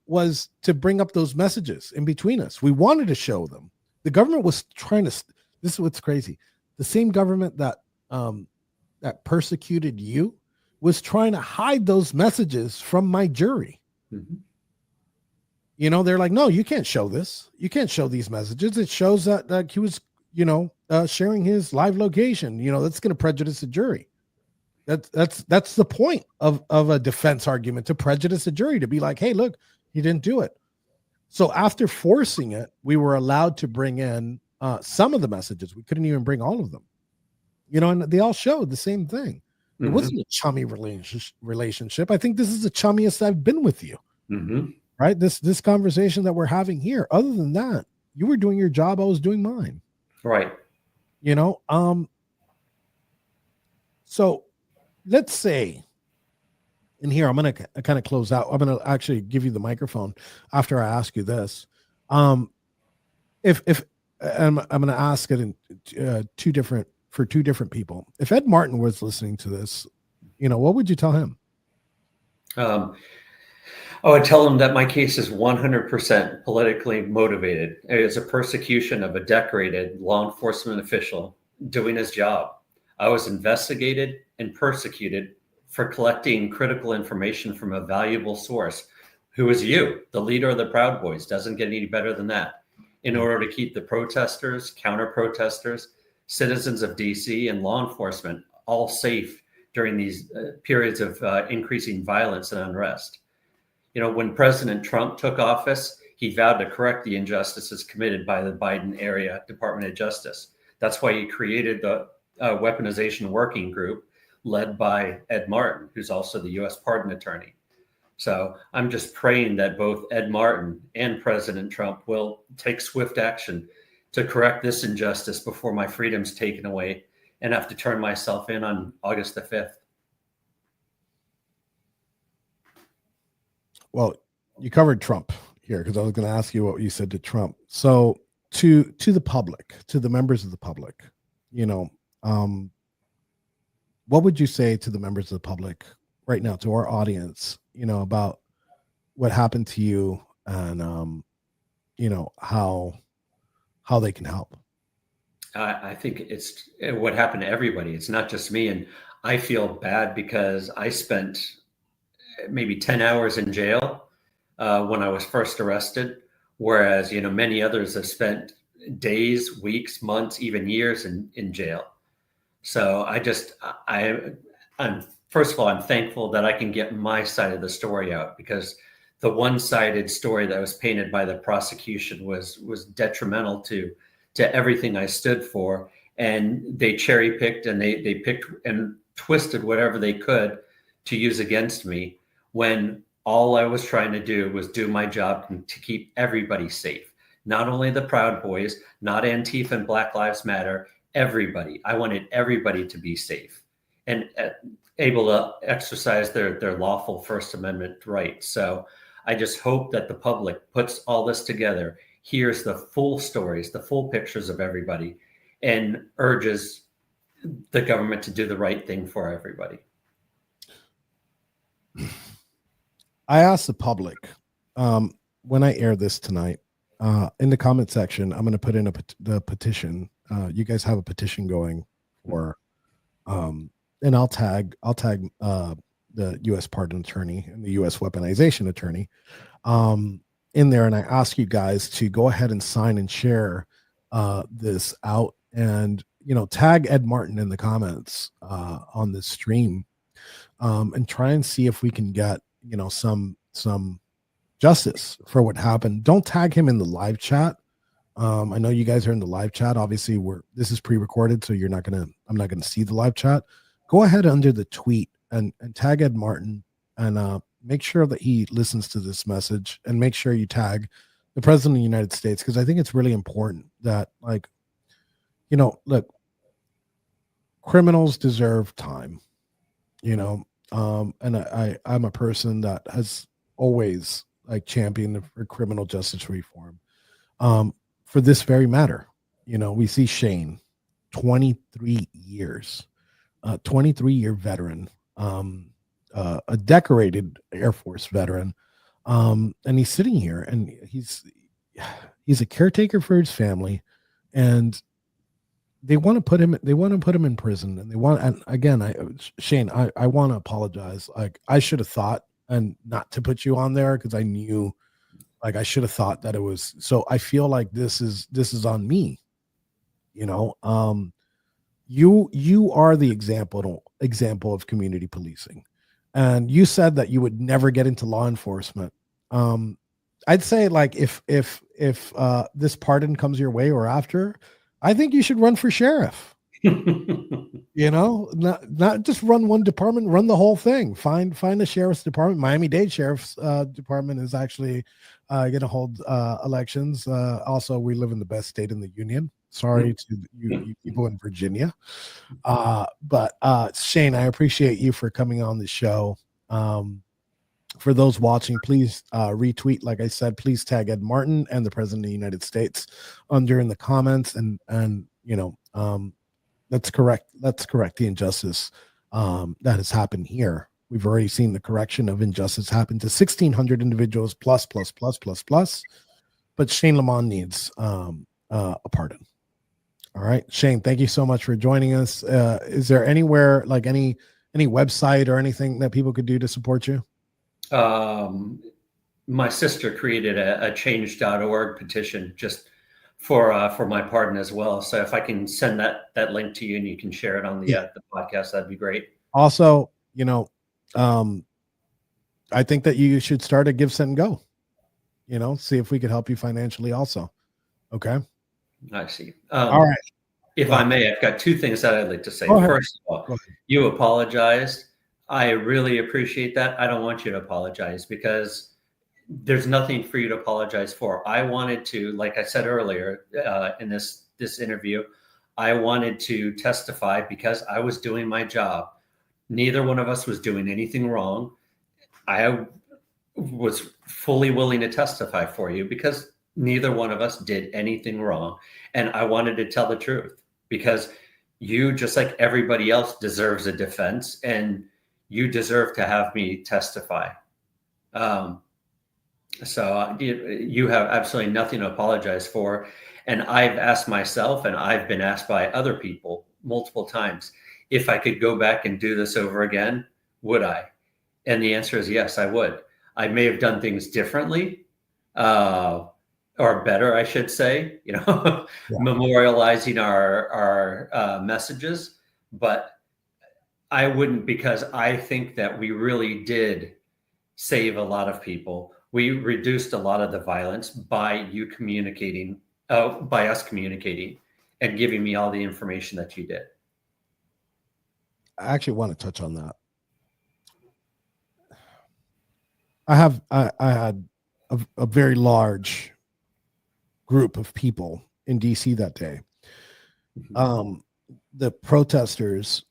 Speaker 2: was to bring up those messages in between us. We wanted to show them. The government was trying to, this is what's crazy. The same government that that persecuted you was trying to hide those messages from my jury. You know, they're like, no, you can't show this. You can't show these messages. It shows that he was, sharing his live location. That's going to prejudice the jury. That's the point of a defense argument, to prejudice a jury, to be like, hey, look, he didn't do it. So after forcing it, we were allowed to bring in some of the messages. We couldn't even bring all of them, and they all showed the same thing. It wasn't a chummy relationship. I think this is the chummiest I've been with you. Right? This conversation that we're having here. Other than that, you were doing your job. I was doing mine.
Speaker 10: Right.
Speaker 2: So let's say, and here I'm going to kind of close out. I'm going to actually give you the microphone after I ask you this. If I'm going to ask it in two different people. If Ed Martin was listening to this, what would you tell him?
Speaker 10: I would tell him that my case is 100% politically motivated. It is a persecution of a decorated law enforcement official doing his job. I was investigated and persecuted for collecting critical information from a valuable source, who is you, the leader of the Proud Boys. Doesn't get any better than that. In order to keep the protesters, counter-protesters, citizens of DC, and law enforcement all safe during these periods of increasing violence and unrest. When President Trump took office, he vowed to correct the injustices committed by the Biden area Department of Justice. That's why he created the weaponization working group led by Ed Martin, who's also the U.S. pardon attorney. So I'm just praying that both Ed Martin and President Trump will take swift action to correct this injustice before my freedom's taken away and have to turn myself in on August the 5th.
Speaker 2: Well, you covered Trump here, because I was going to ask you what you said to Trump. So to the public, to the members of the public, what would you say to the members of the public right now, to our audience, about what happened to you and, how they can help?
Speaker 10: I think it's what happened to everybody. It's not just me. And I feel bad because I spent maybe 10 hours in jail when I was first arrested, whereas, many others have spent days, weeks, months, even years in jail. So I'm first of all, I'm thankful that I can get my side of the story out, because the one-sided story that was painted by the prosecution was detrimental to everything I stood for. And they cherry picked and they picked and twisted whatever they could to use against me, when all I was trying to do was do my job to keep everybody safe. Not only the Proud Boys, not Antifa and Black Lives Matter, everybody. I wanted everybody to be safe and able to exercise their lawful First Amendment rights. So I just hope that the public puts all this together, hears the full stories, the full pictures of everybody, and urges the government to do the right thing for everybody.
Speaker 2: I asked the public, when I air this tonight, in the comment section, I'm going to put in the petition. You guys have a petition going for, and I'll tag the U.S. pardon attorney and the U.S. weaponization attorney. in there, and I ask you guys to go ahead and sign and share this out, and tag Ed Martin in the comments on this stream, and try and see if we can get some justice for what happened. Don't tag him in the live chat. I know you guys are in the live chat. Obviously, this is pre-recorded, so I'm not gonna see the live chat. Go ahead under the tweet and tag Ed Martin, and make sure that he listens to this message, and make sure you tag the President of the United States, because I think it's really important that, look, criminals deserve time, and I'm a person that has always championed for criminal justice reform. For this very matter, we see Shane, 23 years, 23-year veteran, a decorated Air Force veteran, and he's sitting here, and he's a caretaker for his family, and they want to put him in prison, and Shane, I want to apologize. I should have thought, and not to put you on there, because I knew, I should have thought that it was. So I feel like this is on me. You are the example of community policing, and you said that you would never get into law enforcement. I'd say, if this pardon comes your way or after, I think you should run for sheriff. Not just run one department, run the whole thing. Find a sheriff's department. Miami-Dade Sheriff's Department is actually going to hold elections. Also, we live in the best state in the union. Sorry to you people in Virginia. But Shane, I appreciate you for coming on the show. For those watching, please retweet. Like I said, please tag Ed Martin and the President of the United States under in the comments, and let's correct the injustice that has happened here. We've already seen the correction of injustice happen to 1,600 individuals plus. But Shane Lamond needs a pardon. All right, Shane, thank you so much for joining us. Is there anywhere, any website or anything that people could do to support you?
Speaker 10: My sister created a change.org petition just for my pardon as well. So if I can send that link to you and you can share it on the podcast, that'd be great.
Speaker 2: Also, I think that you should start a Give, Send, Go. See if we could help you financially also. Okay.
Speaker 10: I see.
Speaker 2: All right.
Speaker 10: If I may, I've got two things that I'd like to say. First of all, you apologized. I really appreciate that. I don't want you to apologize, because there's nothing for you to apologize for. I wanted to, like I said earlier in this interview, I wanted to testify because I was doing my job. Neither one of us was doing anything wrong. I was fully willing to testify for you because neither one of us did anything wrong. And I wanted to tell the truth, because you, just like everybody else, deserves a defense, and you deserve to have me testify. So you have absolutely nothing to apologize for. And I've asked myself, and I've been asked by other people multiple times, if I could go back and do this over again, would I? And the answer is yes, I would. I may have done things differently, or better, I should say, memorializing our messages, but I wouldn't, because I think that we really did save a lot of people. We reduced a lot of the violence by you communicating, by us communicating and giving me all the information that you did.
Speaker 2: I actually want to touch on that. I had a very large group of people in DC that day. The protesters,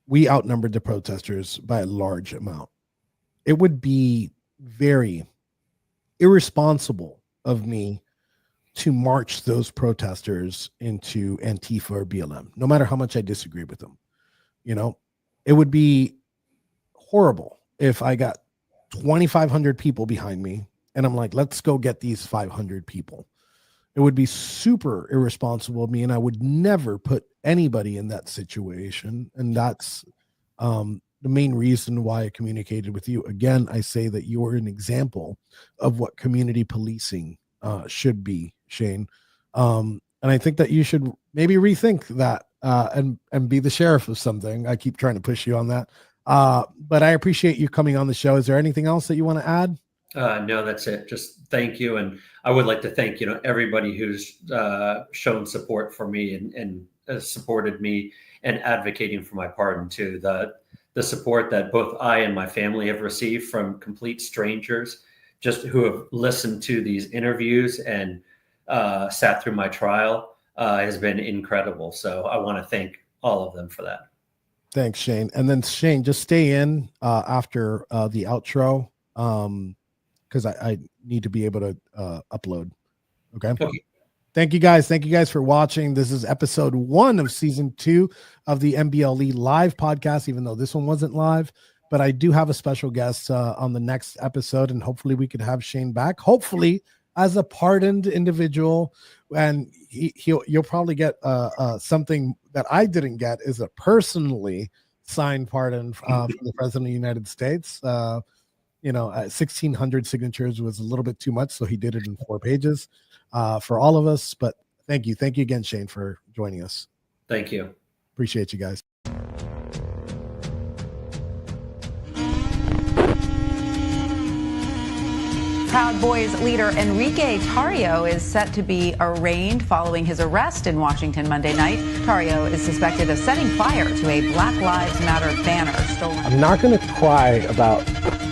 Speaker 2: we outnumbered the protesters by a large amount. It would be very irresponsible of me to march those protesters into Antifa or BLM, no matter how much I disagree with them. It would be horrible if I got 2,500 people behind me and I'm like, let's go get these 500 people. It would be super irresponsible of me, and I would never put anybody in that situation. And that's the main reason why I communicated with you. Again, I say that you are an example of what community policing should be, Shane. And I think that you should maybe rethink that and be the sheriff of something. I keep trying to push you on that. But I appreciate you coming on the show. Is there anything else that you want to add?
Speaker 10: No, that's it. Just thank you. And I would like to thank, everybody who's shown support for me and supported me and advocating for my pardon too. The support that both I and my family have received from complete strangers, just who have listened to these interviews and sat through my trial, has been incredible. So I want to thank all of them for that.
Speaker 2: Thanks, Shane. And then Shane, just stay in after the outro, because I need to be able to upload. Okay. Thank you guys. Thank you guys for watching. This is episode 1 of season 2 of the NBLE live podcast, even though this one wasn't live. But I do have a special guest on the next episode, and hopefully we could have Shane back, hopefully as a pardoned individual. And you'll probably get something that I didn't get, is a personally signed pardon from the President of the United States. 1,600 signatures was a little bit too much, so he did it in 4 pages for all of us. But thank you again, Shane, for joining us.
Speaker 10: Thank you.
Speaker 2: Appreciate you guys.
Speaker 1: Proud Boys leader Enrique Tarrio is set to be arraigned following his arrest in Washington Monday night. Tarrio is suspected of setting fire to a Black Lives Matter banner stolen.
Speaker 11: I'm not going to cry about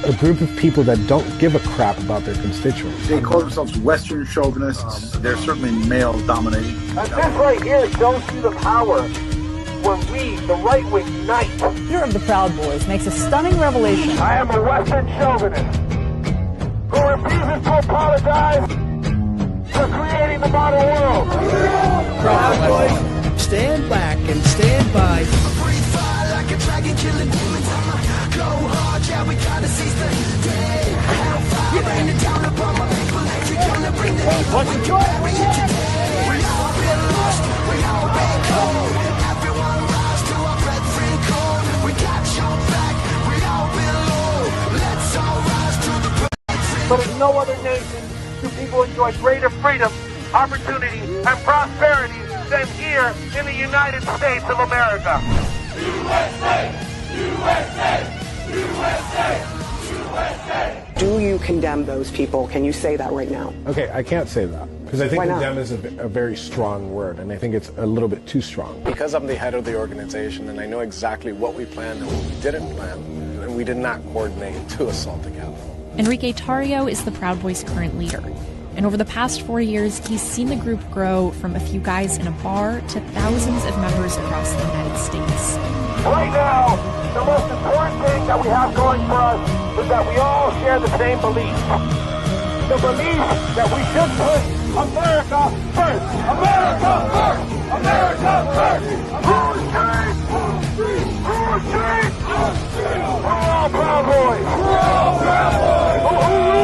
Speaker 11: a group of people that don't give a crap about their constituents.
Speaker 3: They call themselves Western chauvinists. They're certainly male-dominated.
Speaker 4: And this right here shows you the power when we, the right wing, unite.
Speaker 5: Leader of the Proud Boys makes a stunning revelation.
Speaker 4: I am a Western chauvinist who refuses to apologize for creating the modern world.
Speaker 6: Proud Boys, stand back and stand by.
Speaker 7: Breathe fire like a dragon killing demons. Go hard, yeah, we gotta seize the day. Hellfire raining down upon my people. We're gonna bring the heat. We're bury it today. We all been lost, we all been cold. Everyone rise to our breath-free code. We got your back, we all been low. Let's all rise to the breath-free.
Speaker 4: But in no other nation do people enjoy greater freedom, opportunity, and prosperity than here in the United States of America. USA! USA! USA! USA!
Speaker 8: Do you condemn those people? Can you say that right now?
Speaker 11: Okay, I can't say that because I think
Speaker 8: Why not?
Speaker 11: condemn is a very strong word, and I think it's a little bit too strong. Because I'm the head of the organization, and I know exactly what we planned and what we didn't plan, and we did not coordinate to assault the Capitol.
Speaker 9: Enrique Tarrio is the Proud Boys' current leader. And over the past 4 years, he's seen the group grow from a few guys in a bar to thousands of members across the United States.
Speaker 4: Right now, the most important thing that we have going for us is that we all share the same belief. The belief that we should put America first. America first! America first! Who's change? Who's change? We're all Proud Boys. We're all Proud Boys. Who